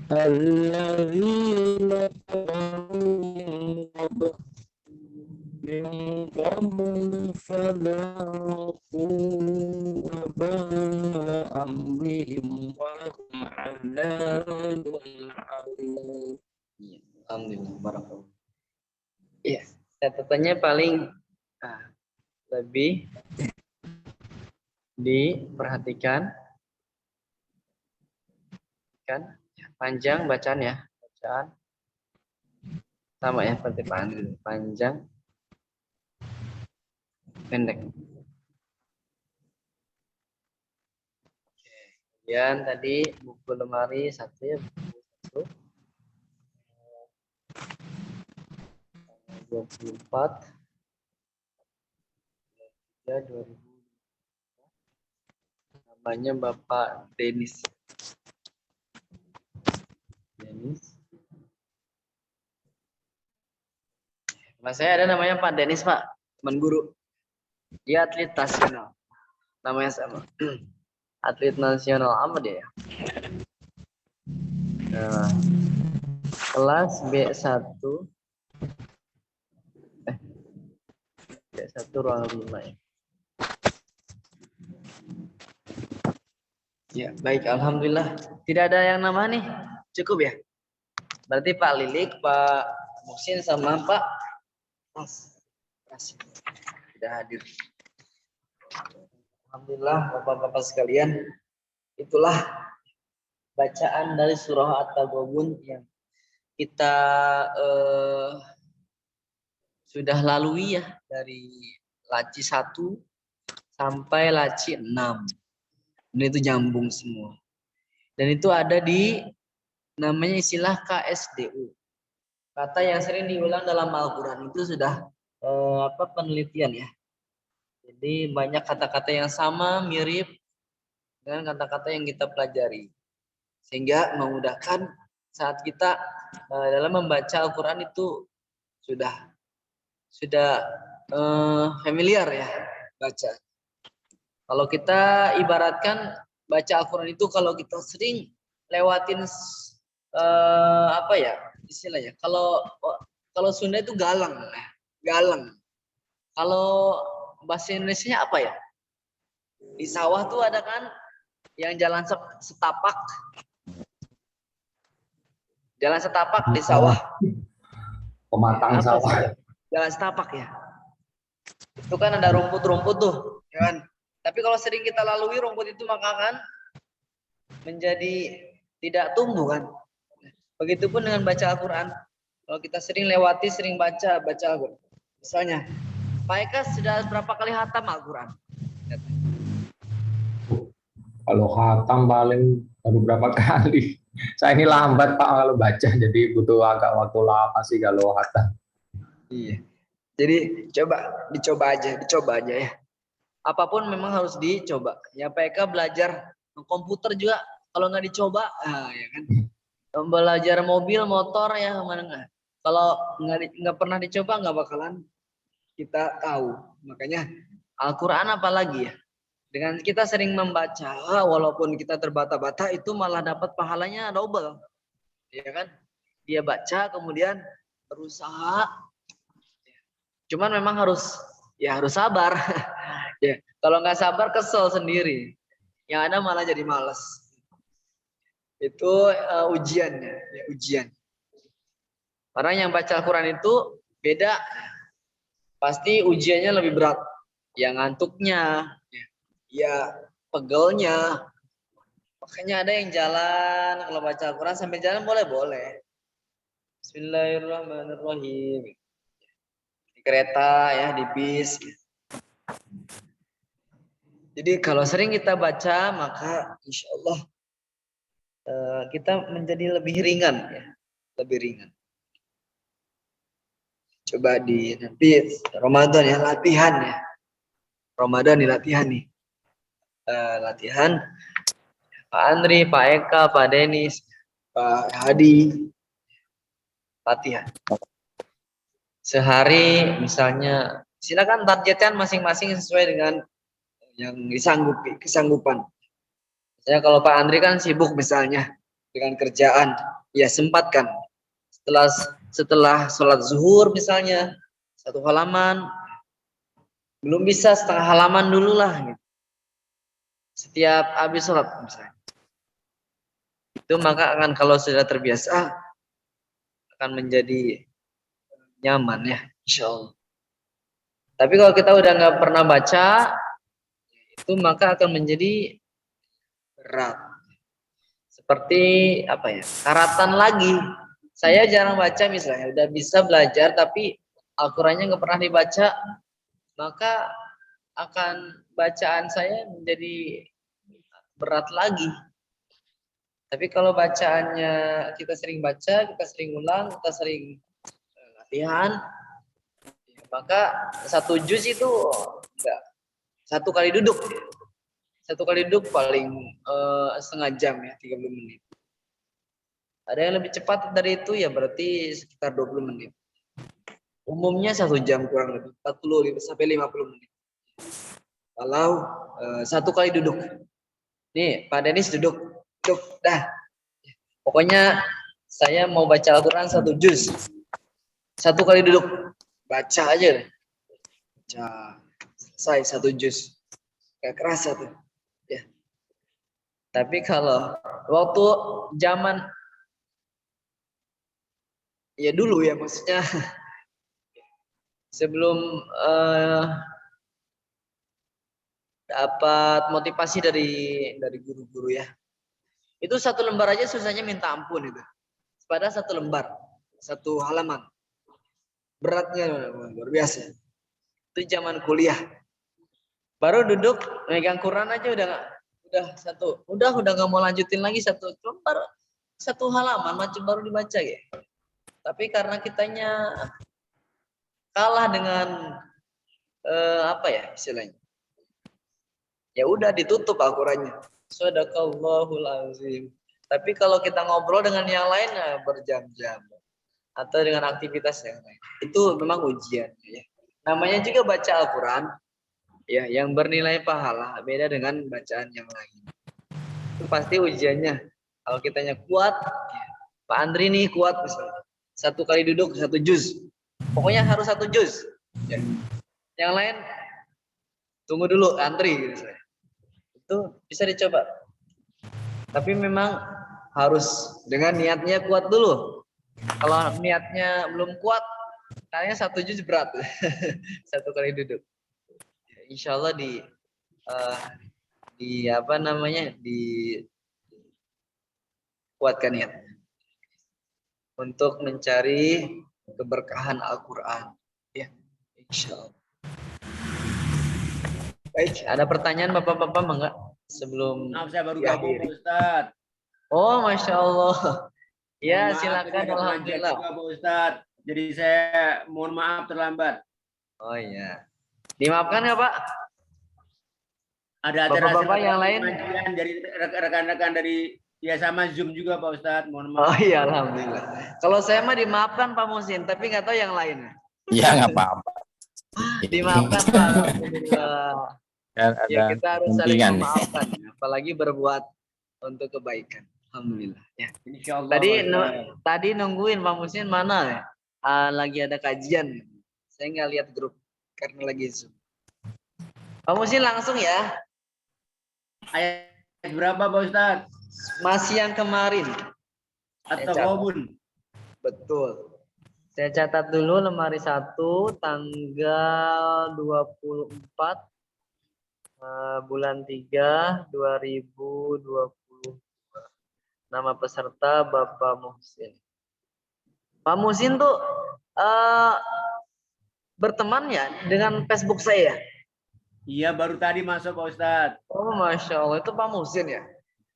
Alladzina min qablu fadzaku wabala amrihim walahum azabun alim. Alhamdulillah barakallahu. Iya, catatannya paling lebih diperhatikan kan panjang bacaan ya, bacaan sama ya seperti Pak Andri, panjang pendek. Kemudian tadi buku lemari 1 ya, buku 1 24 3 2000. Namanya Bapak Denis. Mas saya ada namanya Pak Denis, Pak, teman guru. Dia atlet nasional. Namanya sama. Atlet nasional apa dia? Nah, kelas B1 B1 ruang 5 ya. Ya, baik, alhamdulillah. Tidak ada yang nama nih. Cukup ya? Berarti Pak Lilik, Pak Muhsin sama Pak Ras tidak hadir. Alhamdulillah Bapak-bapak sekalian, itulah bacaan dari surah At-Taghabun yang kita sudah lalui ya, dari laci 1 sampai laci 6. Dan itu nyambung semua. Dan itu ada di namanya istilah KSDU. Kata yang sering diulang dalam Al-Qur'an itu sudah penelitian ya. Jadi banyak kata-kata yang sama, mirip dengan kata-kata yang kita pelajari. Sehingga memudahkan saat kita dalam membaca Al-Qur'an itu sudah familiar ya baca. Kalau kita ibaratkan baca Al-Qur'an itu, kalau kita sering lewatin istilahnya, kalau Sunda itu galang. Kalau bahasa Indonesianya apa ya? Di sawah tuh ada kan yang jalan setapak. Jalan setapak di sawah. Pematang sawah. Jalan setapak ya. Itu kan ada rumput-rumput tuh, ya kan? Tapi kalau sering kita lalui rumput itu, maka akan menjadi tidak tumbuh kan. Begitupun dengan baca Al-Qur'an. Kalau kita sering lewati, sering baca Al-Qur'an. Misalnya, Pak Eka sudah berapa kali hatam Al-Qur'an? Kalau hatam paling baru berapa kali. Saya ini lambat Pak kalau baca, jadi butuh agak waktu lama sih kalau hatam. Iya. Jadi dicoba aja ya. Apapun memang harus dicoba. Ya Pak Eka belajar komputer juga kalau nggak dicoba, ya kan. Belajar mobil, motor ya mana nggak. Kalau nggak pernah dicoba nggak bakalan kita tahu. Makanya Al-Qur'an apalagi ya. Dengan kita sering membaca, walaupun kita terbata-bata, itu malah dapat pahalanya double. Ya kan? Dia baca kemudian berusaha. Cuman memang harus sabar. Ya, kalau nggak sabar kesel sendiri. Yang ada malah jadi malas. Itu ujiannya, ya, ujian. Orang yang baca Al-Qur'an itu beda. Pasti ujiannya lebih berat. Yang ngantuknya, ya pegelnya. Makanya ada yang jalan kalau baca Al-Qur'an sambil jalan boleh. Bismillahirrahmanirrahim. Di kereta ya, di bis. Jadi kalau sering kita baca, maka insya Allah kita menjadi lebih ringan ya, lebih ringan. Coba nanti Ramadan ya, latihan ya. Ramadan nih latihan nih. Latihan Pak Andri, Pak Eka, Pak Denis, Pak Hadi. Latihan. Sehari misalnya, silakan targetkan masing-masing sesuai dengan yang kesanggupan. Misalnya kalau Pak Andri kan sibuk misalnya dengan kerjaan, ya sempatkan. Setelah sholat zuhur misalnya, 1 halaman, belum bisa setengah halaman dulu lah. Gitu. Setiap habis sholat misalnya. Itu maka akan, kalau sudah terbiasa, akan menjadi nyaman ya, insya Allah. Tapi kalau kita udah nggak pernah baca, itu maka akan menjadi berat. Seperti karatan lagi. Saya jarang baca misalnya, udah bisa belajar tapi Al-Qur'annya nggak pernah dibaca, maka akan bacaan saya menjadi berat lagi. Tapi kalau bacaannya kita sering baca, kita sering ulang, kita sering latihan, maka 1 juz itu enggak. 1 kali duduk. 1 kali duduk paling setengah jam ya, 30 menit. Ada yang lebih cepat dari itu ya berarti sekitar 20 menit. Umumnya 1 jam kurang lebih, 40 sampai 50 menit. Kalau 1 kali duduk. Nih, Pak Denis duduk dah. Pokoknya saya mau baca Al-Quran 1 juz. 1 kali duduk. Baca aja. Baca. Selesai 1 juz. Gak kerasa tuh. Ya. Tapi kalau waktu zaman ya dulu ya maksudnya sebelum dapat motivasi dari guru-guru ya. Itu 1 lembar aja susahnya minta ampun itu. Pada 1 lembar, 1 halaman. Beratnya luar biasa. Itu zaman kuliah. Baru duduk megang Quran aja udah nggak mau lanjutin lagi 1 lembar, 1 halaman macam baru dibaca ya. Tapi karena kitanya kalah dengan apa ya istilahnya? Ya udah ditutup Al-Qur'annya. Shadaqallahul azim. Tapi kalau kita ngobrol dengan yang lain berjam-jam atau dengan aktivitas yang lain, itu memang ujian ya. Namanya juga baca Al-Qur'an ya, yang bernilai pahala beda dengan bacaan yang lain. Itu pasti ujiannya. Kalau kitanya kuat, ya, Pak Andri nih kuat misalnya. 1 kali duduk 1 juz. Pokoknya harus 1 juz. Ya. Yang lain tunggu dulu antri gitu saya. Itu bisa dicoba. Tapi memang harus dengan niatnya kuat dulu. Kalau niatnya belum kuat, kayaknya 1 juz berat. 1 kali duduk. Insya Allah di apa namanya kuatkan niat untuk mencari keberkahan Al-Quran. Ya, insya Allah. Baik, ada pertanyaan Bapak-Bapak enggak sebelum? Maaf, saya baru gabung Pak Ustadz. Oh, Masya Allah. Ya, Maaf, silakan. Alhamdulillah. Juga, Pak Ustadz. Jadi saya mohon maaf terlambat. Oh iya. Dimaafkan nggak Pak? Ada acara Bapak-bapak yang lain dari rekan-rekan dari ya sama Zoom juga Pak Ustadz. Mohon maaf. Oh iya, alhamdulillah. Kalau saya mah dimaafkan Pak Musin, tapi nggak tahu yang lain. Ya nggak apa-apa. Dimaafkan Pak. Alhamdulillah. Kan Ya ada kita harus saling kepentingan. memaafkan, apalagi berbuat untuk kebaikan. Alhamdulillah. Ya. Insyaallah. Tadi nungguin Pak Musin mana ya? Lagi ada kajian. Saya nggak lihat grup karena lagi Zoom. Pak Musin langsung ya. Ayat berapa Pak Ustadz? Masih yang kemarin. Atau Qobun? Betul. Saya catat dulu lemari 1 tanggal 24 bulan 3 2020. Nama peserta Bapak Muhsin. Pak Muhsin tuh berteman ya dengan Facebook saya. Iya, baru tadi masuk Pak Ustadz. Oh, Masya Allah, itu Pak Muhsin ya?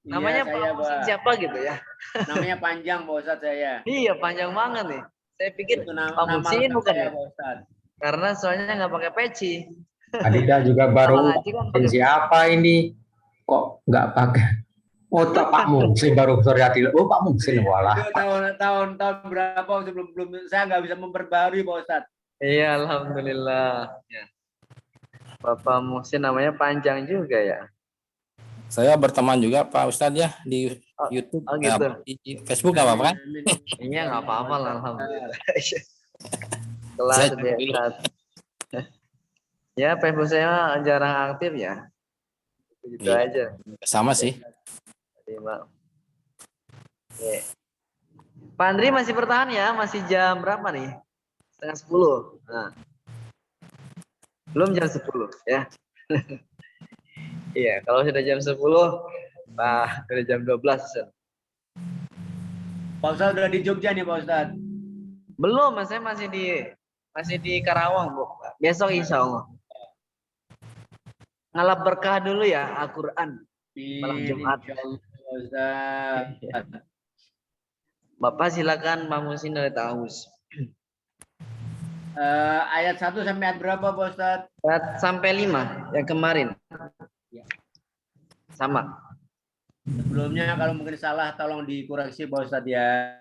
Namanya iya, Pak Muhsin siapa gitu ya? Namanya panjang Pak Ustadz saya. Iya, panjang banget nih. Saya pikir Itu Pak Muhsin bukan ya? Pak Ustadz. Karena soalnya nggak pakai peci. Adita juga baru kan siapa ini? Kok nggak pakai? Oh, Pak Muhsin baru sore hati. Oh, Pak Muhsin walah. Itu tahun berapa sebelum saya nggak bisa memperbarui Pak Ustadz. Iya, alhamdulillah. Ya. Bapak Muhsin namanya panjang juga ya. Saya berteman juga Pak Ustadz ya di YouTube. Oh gitu. Di Facebook nggak apa-apa kan? Iya, nggak apa-apa lah, alhamdulillah. Kelas biasa. Ya, Facebook saya jarang aktif ya. Gitu Iya. aja. Sama sih. Terima. Oke. Pak Andri masih bertahan ya? Masih jam berapa nih? 9:30. Nah. Belum jam 10 ya. Iya, kalau sudah jam 10, sudah jam 12. Pak Ustadz udah di Jogja nih Pak Ustadz. Belum, saya masih di Karawang, Bu. Besok insya Allah. Ngalap berkah dulu ya Al-Quran. Malam Jumat. Bapak silakan Pak Muhsin dari Taus. Ayat 1 sampai ayat berapa Pak Ustadz? Sampai 5 yang kemarin. Sama. Sebelumnya kalau mungkin salah tolong dikoreksi Pak Ustadz ya.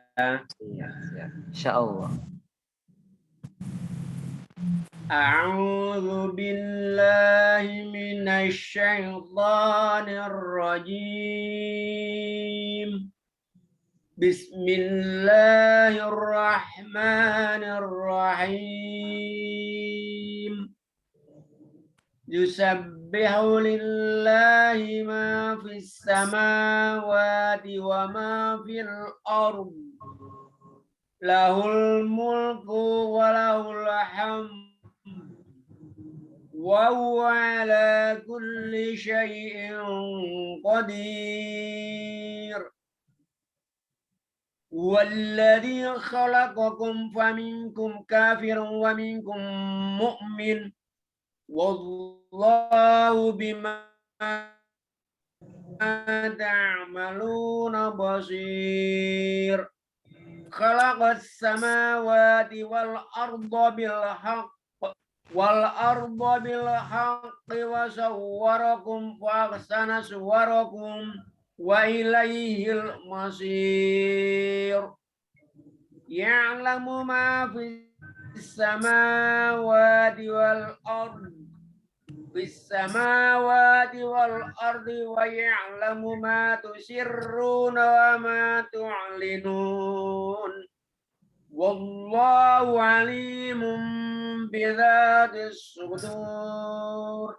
Iya, insya Allah. A'udzu billahi minasy syaithanir rajim. Bismillahirrahmanirrahim. Yusabbihu lillahi ma fis samawati wa ma fil ard. Lahul mulku wa lahul hamd. Wa huwa ala kulli syai'in qadir. Walladzi khalaqakum faminkum kafirun wa minkum mu'min. Wallahu bima ta'maluna basir. Khalaqas samawati wal arda bil haqqi wa sawwarakum fa ahsana suwarakum wa ilaihil masir. Ya'lamu ma fis samawati wal ardi wa ya'lamu ma tusirruna wa ma tu'linun. Wallahu alimun bidzatis sudur.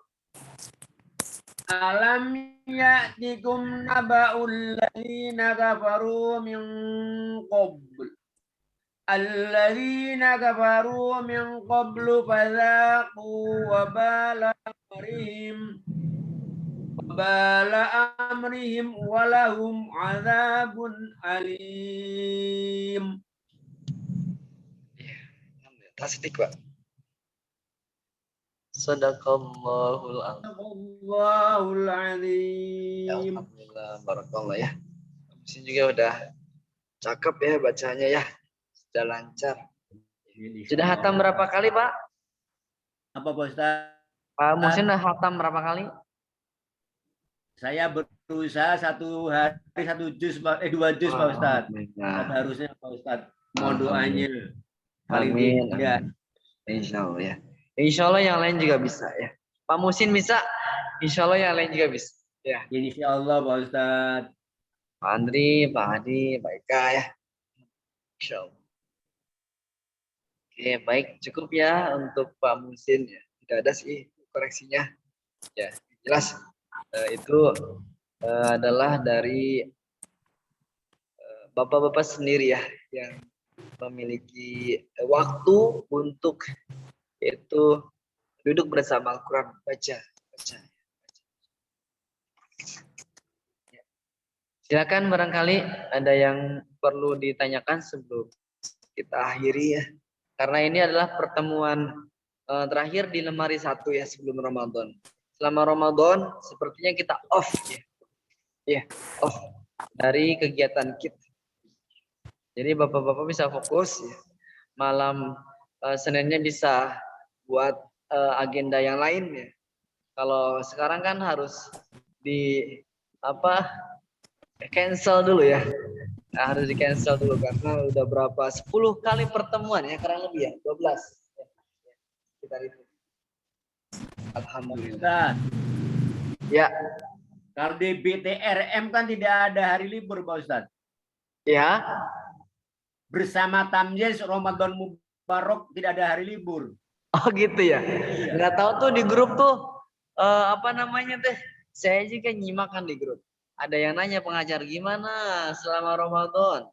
Alam ya'tikum naba'ul ladzina kafaru min qabl. Alladzina kafaru min qablu fadzaqu wabala amrihim walahum adzabun alim. Tasdik, Pak. Sadaqallahul Allahul azim. Alhamdulillah, barakallah ya. Mesin juga udah cakep ya bacanya ya. Sudah lancar. Sudah hatam berapa kali, Pak? Apa Pak Ustaz? Pak Musin udah hatam berapa kali? Saya berusaha 1 hari 1 juz, 2 juz Pak Ustaz. Harusnya Pak Ustaz. Mohon doanya. Amin. Ya. Insya Allah ya. Insya Allah yang lain juga bisa ya. Pak Musin bisa. Insya Allah yang lain juga bisa. Ya. Insya Allah Pak Ustaz. Pak Andri, Pak Hadi, Pak Eka ya. Insya Allah. Oke, baik. Cukup ya untuk Pak Musin ya. Tidak ada sih koreksinya. Ya, jelas. Itu adalah dari bapak-bapak sendiri ya yang memiliki waktu untuk itu duduk bersama Al-Quran, baca. Silakan barangkali ada yang perlu ditanyakan sebelum kita akhiri ya. Karena ini adalah pertemuan terakhir di lemari 1 ya sebelum Ramadan. Selama Ramadan sepertinya kita off ya. Ya, off dari kegiatan kita. Jadi bapak-bapak bisa fokus ya. Malam Seninnya bisa buat agenda yang lain ya. Kalau sekarang kan harus di cancel dulu ya. Nah, harus di cancel dulu karena udah berapa 10 kali pertemuan ya kurang lebih ya 12 kita itu. Alhamdulillah. Ya. Kalau di BTRM kan tidak ada hari libur Pak Ustaz. Ya. Bersama Tamyiz Ramadan Mubarak tidak ada hari libur. Oh gitu ya. Nggak tahu tuh di grup tuh apa namanya teh. Saya juga nyimak kan di grup. Ada yang nanya pengajar gimana selama Ramadan.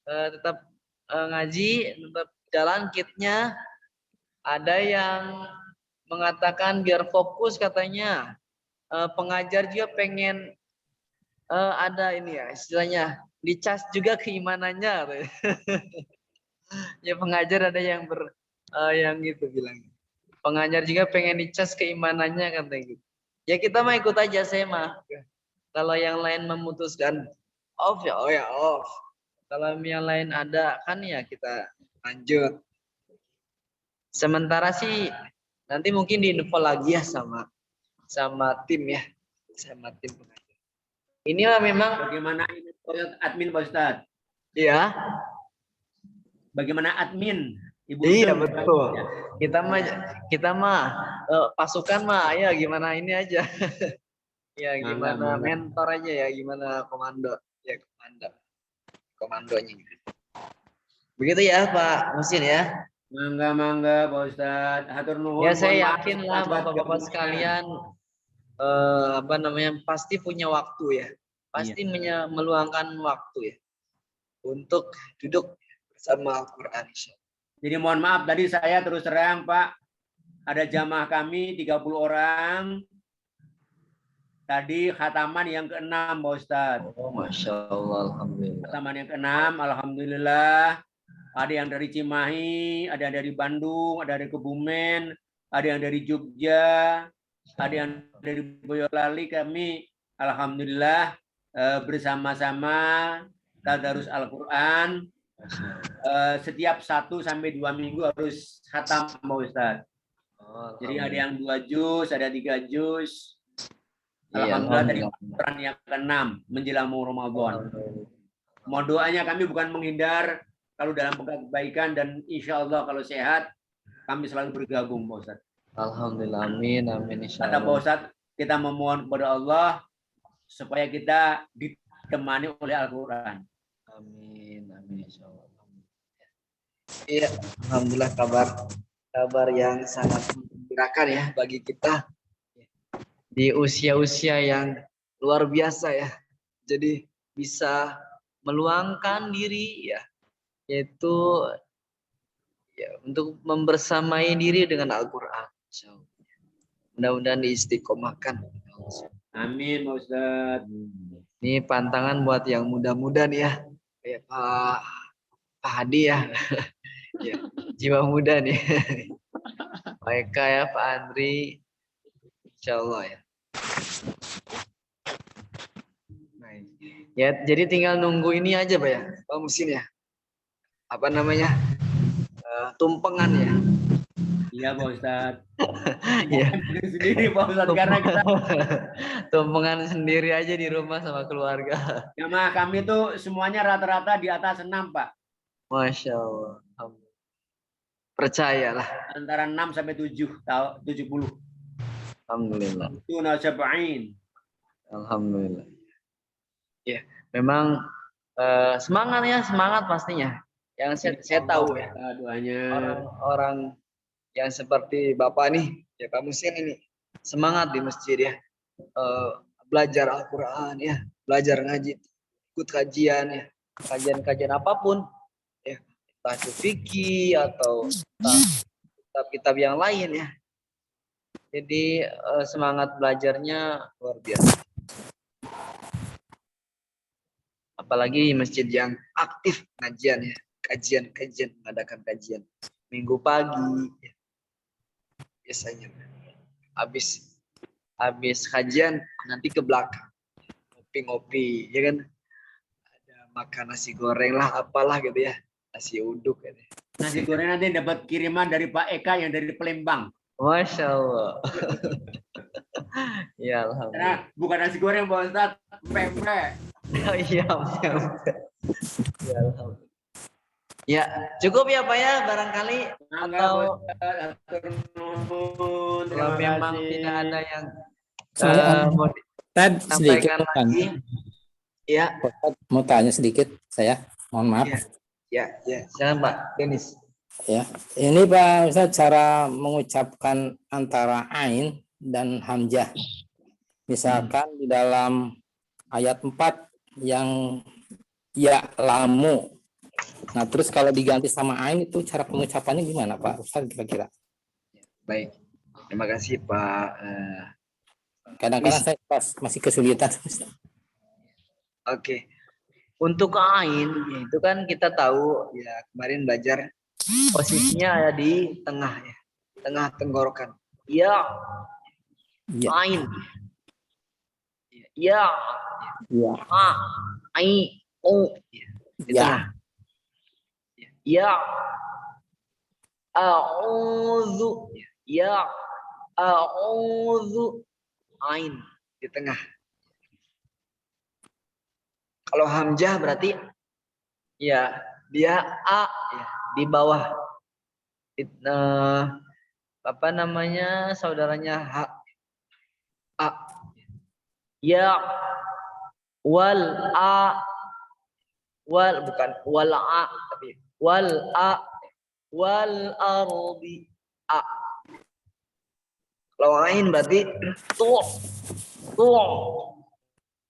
Tetap ngaji, tetap jalan kitnya. Ada yang mengatakan biar fokus katanya. Pengajar juga pengen ada ini ya istilahnya dicas juga keimanannya. Ya pengajar ada yang yang gitu bilang. Pengajar juga pengen dicas keimanannya katanya gitu. Ya kita mah ikut aja saya mah. Kalau yang lain memutuskan off ya oh ya off. Kalau yang lain ada kan ya kita lanjut. Sementara sih nanti mungkin diinfo lagi ya sama tim ya, sama tim pengajar. Inilah memang bagaimana admin Pak Ustaz? Iya. Bagaimana admin? Ibu iya betul. Kita mah pasukan mah ya gimana ini aja. Ya gimana mentor aja ya, gimana komando ya komando. komandonya. Begitu ya Pak Musin ya. Mangga Pak Ustadz. Hatur nuhun. Ya saya Mohon maaf yakin lah terlambat Bapak-bapak kemudian. sekalian pasti punya waktu ya. Pasti meluangkan waktu ya untuk duduk bersama Al-Qur'an. Jadi mohon maaf tadi saya terus terang Pak, ada jamaah kami 30 orang. Tadi khataman yang ke-6 Pak Ustadz. Oh, Masya Allah, Alhamdulillah. Khataman yang ke-6, Alhamdulillah. Ada yang dari Cimahi, ada yang dari Bandung, ada yang dari Kebumen, ada yang dari Jogja, ada yang dari Boyolali. Kami alhamdulillah bersama-sama tadarus Al-Qur'an. Setiap 1 sampai 2 minggu harus khatam Pak Ustadz. Jadi ada yang 2 juz, ada 3 juz. Alhamdulillah dari Quran yang ke-6 menjelang Ramadan. Mohon doanya, kami bukan menghindar kalau dalam kebaikan, dan insya Allah kalau sehat kami selalu bergabung Pak Ustadz. Alhamdulillah, amin, amin, insya Kata Pak Allah. Ustadz, kita memohon kepada Allah supaya kita ditemani oleh Al-Quran. Amin, amin, insya Allah. Iya, alhamdulillah kabar yang sangat menggembirakan ya bagi kita di usia-usia yang luar biasa ya. Jadi bisa meluangkan diri ya, yaitu ya untuk membersamai diri dengan Al-Qur'an. Mudah-mudahan diistiqomahkan. Amin Pak Ustadz. Ini pantangan buat yang muda-muda nih ya. Kayak Pak Hadi ya. Ya, jiwa muda nih. Pak Eka ya, Pak Andri. Insya Allah ya. Nah, ya, jadi tinggal nunggu ini aja Pak ya, Pak Musin ya. Apa namanya? Tumpengan ya. Iya Pak Ustadz. Ya. Sendiri Pak Ustadz, karena kita tumpengan sendiri aja di rumah sama keluarga. jamaah kami tuh semuanya rata-rata di atas 6 Pak. Masya Allah. Percayalah. Antara 6 sampai 70. Alhamdulillah. Itu nasabain. Alhamdulillah. Ya, memang semangat pastinya. Yang saya tahu ya. Doanya. Orang-orang yang seperti Bapak nih, ya Pak Musin ini semangat di masjid ya. Belajar Al-Qur'an ya, belajar ngaji, ikut kajian ya. Kajian-kajian apapun ya. Entah itu fikih atau kitab-kitab yang lain ya. Jadi semangat belajarnya luar biasa. Apalagi masjid yang aktif kajian ya, kajian mengadakan kajian minggu pagi ya. Biasanya habis kajian nanti ke belakang ngopi-ngopi ya kan, ada makan nasi goreng lah apalah gitu ya, nasi uduk gitu. Nasi goreng nanti dapat kiriman dari Pak Eka yang dari Palembang. Masya Allah. Ya alhamdulillah. Karena bukan nasi goreng Pak Ustadz, pempek. Oh, iya. Ya alhamdulillah. Ya cukup ya Pak ya barangkali, atau kalau memang tidak ada yang mau sedikit disampaikan lagi. Ya. Mau tanya sedikit saya, mohon maaf. Ya, silakan Pak Denis. Ya, ini Pak Ustadz cara mengucapkan antara ain dan hamzah. Misalkan di dalam ayat 4 yang ya lamu. Nah, terus kalau diganti sama ain itu cara pengucapannya gimana Pak Ustadz kira-kira? Baik. Terima kasih Pak. Kadang-kadang saya masih kesulitan. Oke. Untuk ain itu kan kita tahu ya, kemarin belajar posisinya ada di tengah ya. Tengah tenggorokan. Ya. Ain. Ya. Ya. Ai. O. Di tengah. Ya. A'udzu. Ya. A'udzu. Ain di tengah. Kalau hamzah berarti ya dia a ya, di bawah. Apa namanya saudaranya ha. A. Ya. Wal a. Wal bukan wal a tapi wal a wal ardi a. Kalau ain berarti tuh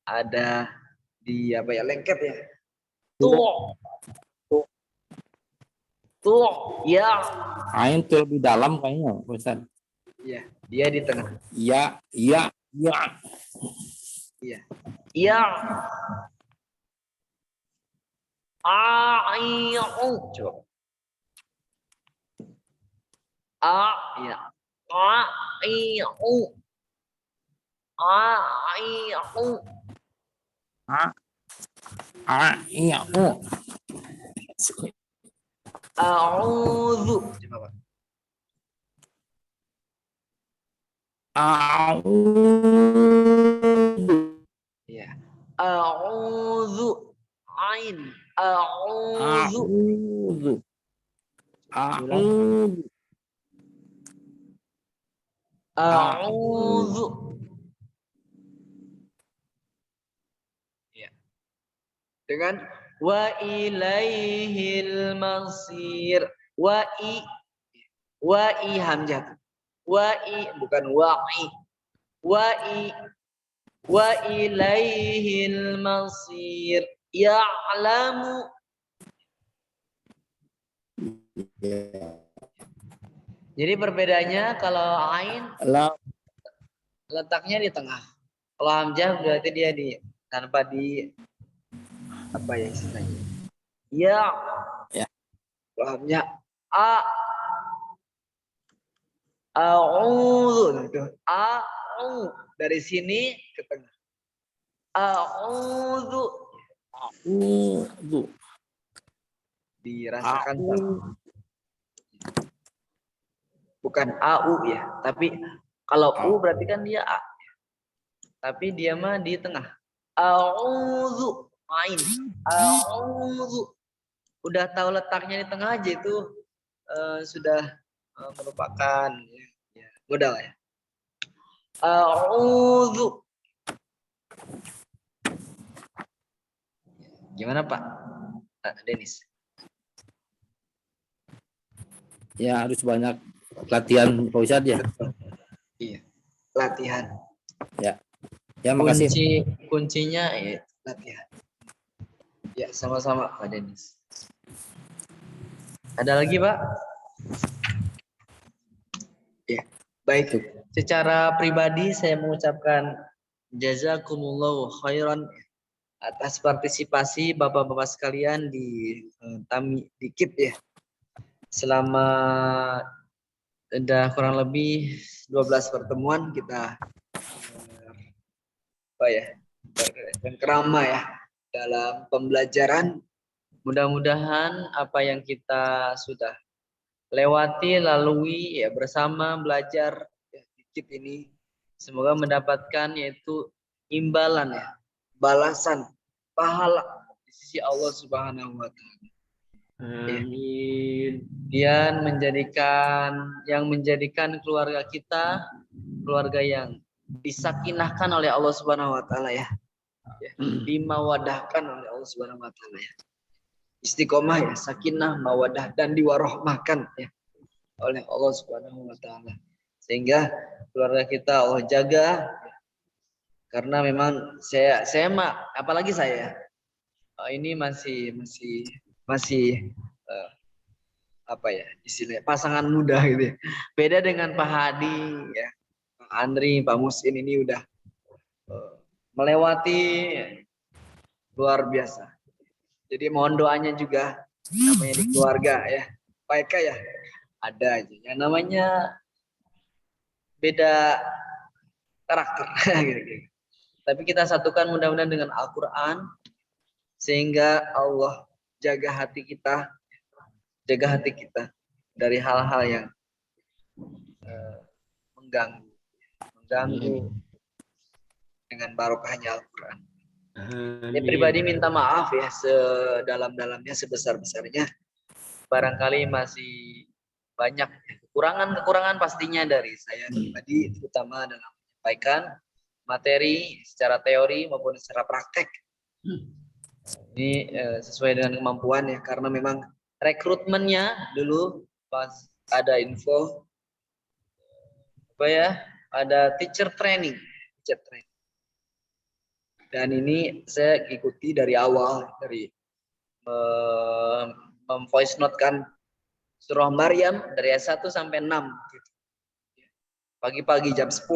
ada di apa ya lengket ya. Tuh ya. Ain itu lebih dalam kayaknya, Ustaz. Iya, dia di tengah. Ya. Iya. Iya. Coba. Ya. Iya. A'udzu. Coba, Pak. Ya. A'udzu. Ain. A'udzu. A'udzu. Ya. Dengan wa ilaihil masir. Wa i hamzah. Wa i bukan wa i. Wa ilaihil masir. Ya'lamu. Jadi perbedaannya kalau ain letaknya di tengah. Kalau hamzah berarti dia di tanpa di apa ya istilahnya? Ya. Kalau hamzah a'udzu gitu. Dari sini ke tengah. A'udzu. Dirasakan bukan au ya, tapi kalau u berarti kan dia a. Tapi dia mah di tengah. A'udzu ain. A'udzu. Udah tahu letaknya di tengah aja itu sudah merupakan ya, modal ya. A'udzu. Gimana Pak Denis? Ya harus banyak latihan Pak Ustadz ya. Iya, latihan. Ya, makasih. Kuncinya ya latihan. Ya, sama-sama Pak Denis. Ada lagi Pak? Ya, baik. Secara pribadi saya mengucapkan jazakumullahu khairan atas partisipasi Bapak-bapak sekalian di KIP ya. Selama udah kurang lebih 12 pertemuan kita berkerama ya dalam pembelajaran. Mudah-mudahan apa yang kita sudah lewati, lalui ya bersama belajar ya, KIP ini semoga mendapatkan yaitu imbalan ya, balasan, pahala di sisi Allah Subhanahu wa taala. Amin. Dan menjadikan keluarga kita keluarga yang disakinahkan oleh Allah Subhanahu wa taala ya. Dimawadahkan oleh Allah Subhanahu wa taala ya. Istiqomah ya, sakinah, mawadah dan diwarahmahkan ya oleh Allah Subhanahu wa taala. Sehingga keluarga kita Allah jaga karena memang saya apalagi saya ini masih apa ya istilahnya pasangan muda gitu ya. Beda dengan Pak Hadi ya, Pak Andri, Pak Musin ini udah melewati luar biasa. Jadi mohon doanya juga namanya di keluarga ya. Pak Eka ya ada aja. Yang namanya beda karakter gitu. Tapi kita satukan mudah-mudahan dengan Al-Qur'an sehingga Allah jaga hati kita dari hal-hal yang mengganggu dengan barokahnya Al-Quran. Saya pribadi minta maaf ya sedalam-dalamnya, sebesar-besarnya. Barangkali masih banyak kekurangan pastinya dari saya pribadi, terutama dalam menyampaikan materi secara teori maupun secara praktek. Ini sesuai dengan kemampuan ya, karena memang rekrutmennya dulu pas ada info apa ya, ada teacher training. Dan ini saya ikuti dari awal, dari voice note kan surah Maryam dari ayat 1 sampai 6 gitu. Pagi-pagi jam 10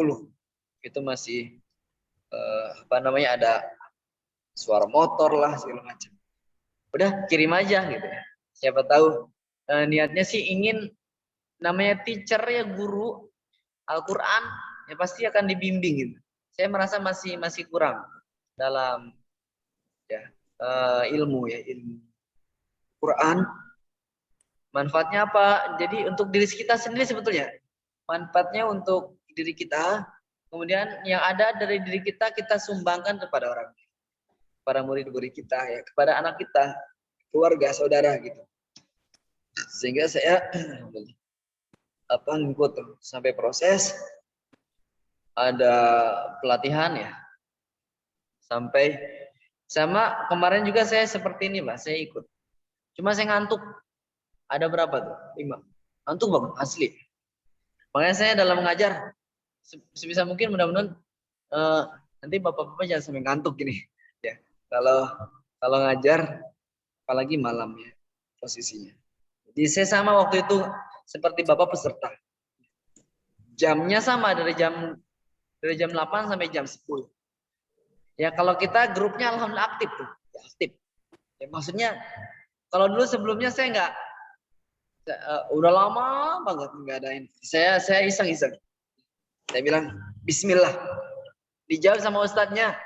itu masih ada suara motor lah segala macam. Udah kirim aja gitu ya. Siapa tahu niatnya sih ingin, namanya teacher ya, guru Al-Qur'an ya pasti akan dibimbing gitu. Saya merasa masih kurang dalam ya ilmu Quran. Manfaatnya apa? Jadi untuk diri kita sendiri sebetulnya. Manfaatnya untuk diri kita, kemudian yang ada dari diri kita sumbangkan kepada orang, para murid-murid kita ya, kepada anak kita, keluarga, saudara gitu. Sehingga saya ngikut sampai proses ada pelatihan ya. Sampai sama kemarin juga saya seperti ini, Mbak, saya ikut. Cuma saya ngantuk. Ada berapa tuh? 5. Ngantuk banget asli. Makanya saya dalam mengajar sebisa mungkin mudah-mudahan nanti bapak-bapak jangan sampai ngantuk gini ya. Kalau ngajar apalagi malam ya posisinya. Jadi saya sama waktu itu seperti bapak peserta. Jamnya sama dari jam 8 sampai jam 10. Ya kalau kita grupnya alhamdulillah aktif tuh, ya, aktif. Ya, maksudnya kalau dulu sebelumnya saya nggak, udah lama banget nggak ada ini. Saya iseng-iseng. Saya bilang Bismillah. Dijawab sama ustadznya,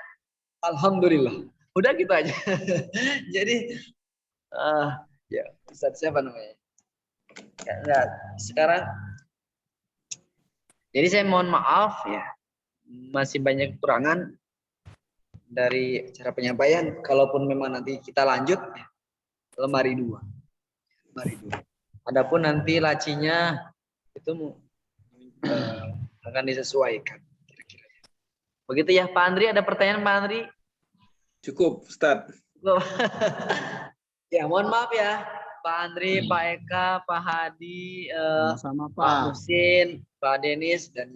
alhamdulillah. Udah gitu aja. Jadi ya ustadz siapa namanya? Enggak, sekarang. Jadi saya mohon maaf ya, masih banyak kekurangan dari cara penyampaian. Kalaupun memang nanti kita lanjut lemari 2. Adapun nanti lacinya itu akan disesuaikan kira-kira. Begitu ya Pak Andri, ada pertanyaan Pak Andri? Cukup, Ustadz. Ya, mohon maaf ya Pak Andri, Pak Eka, Pak Hadi, Sama Pak Musin, Pak Denis, dan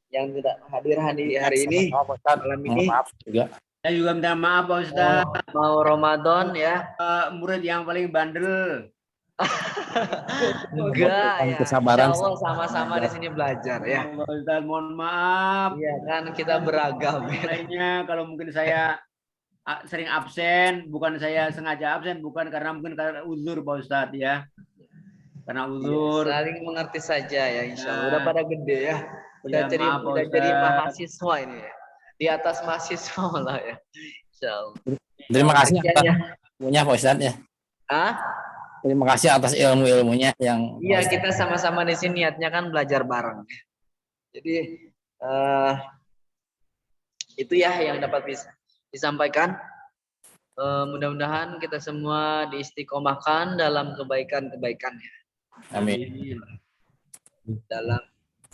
yang tidak hadir hari ini malam ini. Maaf juga. Saya juga minta maaf Pak Ustadz. Mau Ramadan ya. Murid yang paling bandel. Enggak ya. Kesabaran. Insya Allah sama-sama di sini belajar ya. Pak Ustadz, mohon maaf. Iya kan kita beragam. Lainnya kalau mungkin saya sering absen, bukan saya sengaja absen, bukan karena mungkin karena uzur Pak Ustadz ya. Karena uzur. Ya, saling mengerti saja ya, insya Allah. Udah pada gede ya. Udah Ya, jadi mahasiswa ini ya. Di atas mahasiswa lah ya. Insya Allah. Terima kasih atas ya. ilmunya Pak Ustadz ya. Terima kasih atas ilmu-ilmunya yang. Iya, kita sama-sama di sini niatnya kan belajar bareng. Jadi itu ya yang dapat disampaikan. Mudah-mudahan kita semua diistiqomahkan dalam kebaikan-kebaikannya. Amin. Dalam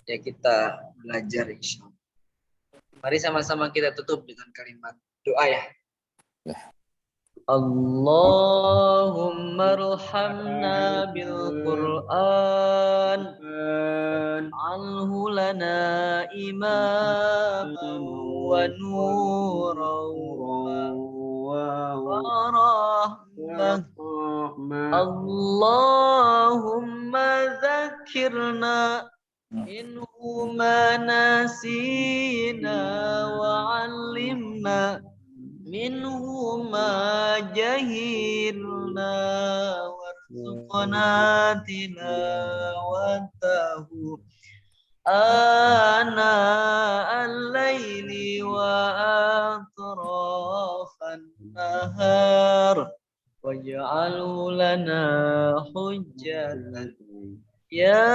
ya kita belajar insya Allah. Mari sama-sama kita tutup dengan kalimat doa ya. Allahumma arhamna bil Qur'an anhu lana imaman wa nuran wa rahmah. Allahumma dzakirna inhu ma nasina wa 'allimna minhu ma jahilna warzuqna tilawatahu ana al-laili wa atrafan nahar waj'alhu lana hujjatan ya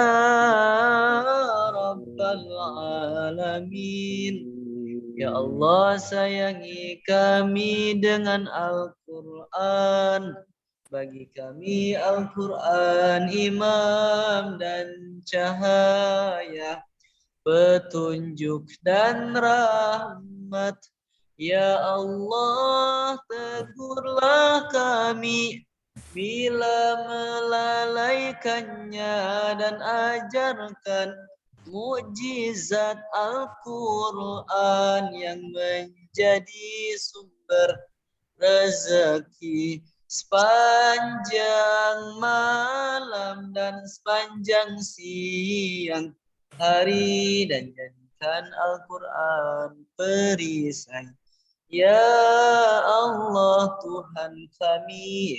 rabbal alamin. Ya Allah, sayangi kami dengan Al-Quran. Bagi kami Al-Quran imam dan cahaya, petunjuk dan rahmat. Ya Allah, tegurlah kami bila melalaikannya dan ajarkan mukjizat Al-Quran yang menjadi sumber rezeki sepanjang malam dan sepanjang siang hari, dan jadikan Al-Quran perisai. Ya Allah Tuhan kami.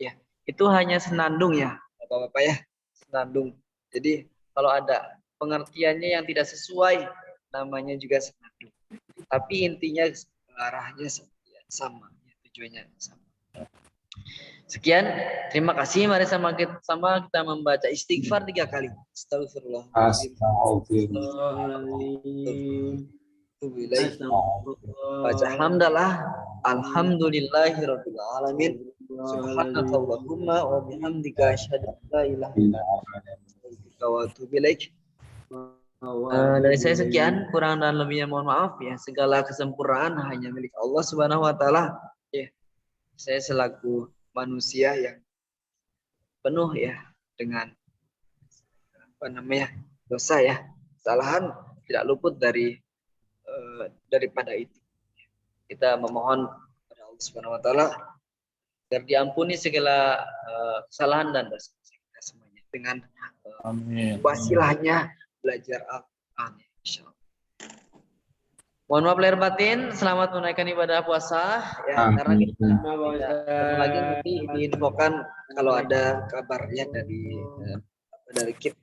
Ya, itu hanya senandung ya, Bapak-bapak ya, senandung. Jadi kalau ada pengertiannya yang tidak sesuai, namanya juga senandung. Tapi intinya arahnya sama, tujuannya sama. Sekian, terima kasih. Mari sama kita membaca istighfar 3 kali. Astagfirullah. Baca hamdalah, alhamdulillahirabbil alamin. Subhanakallahumma wa bihamdika asyhadu an la ilaha illa anta wa atubu ilaik. Dari saya sekian, kurang dan lebihnya mohon maaf ya. Segala kesempurnaan hanya milik Allah Subhanahu wa taala. Ya. Saya selaku manusia yang penuh ya dengan dosa ya. Kesalahan tidak luput daripada itu. Kita memohon kepada Allah Subhanahu wa taala agar diampuni segala kesalahan dan dosa kita semuanya dengan wasilahnya belajar Al-Qur'an insyaallah. Mohon maaf lahir batin, selamat menunaikan ibadah puasa ya. Karena kita ketemu lagi nanti diinfokan kalau ada kabarnya dari KIP.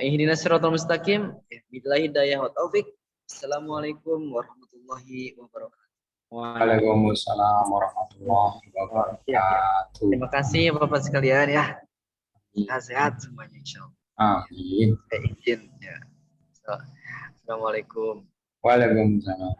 Ihdinas siratal mustaqim, billahi hidayah wa taufik. Assalamualaikum warahmatullahi wabarakatuh. Waalaikumsalam warahmatullahi wabarakatuh. Terima kasih Bapak sekalian ya. Sehat semuanya insyaallah. Amin. Izin ya. Assalamualaikum. Waalaikumsalam.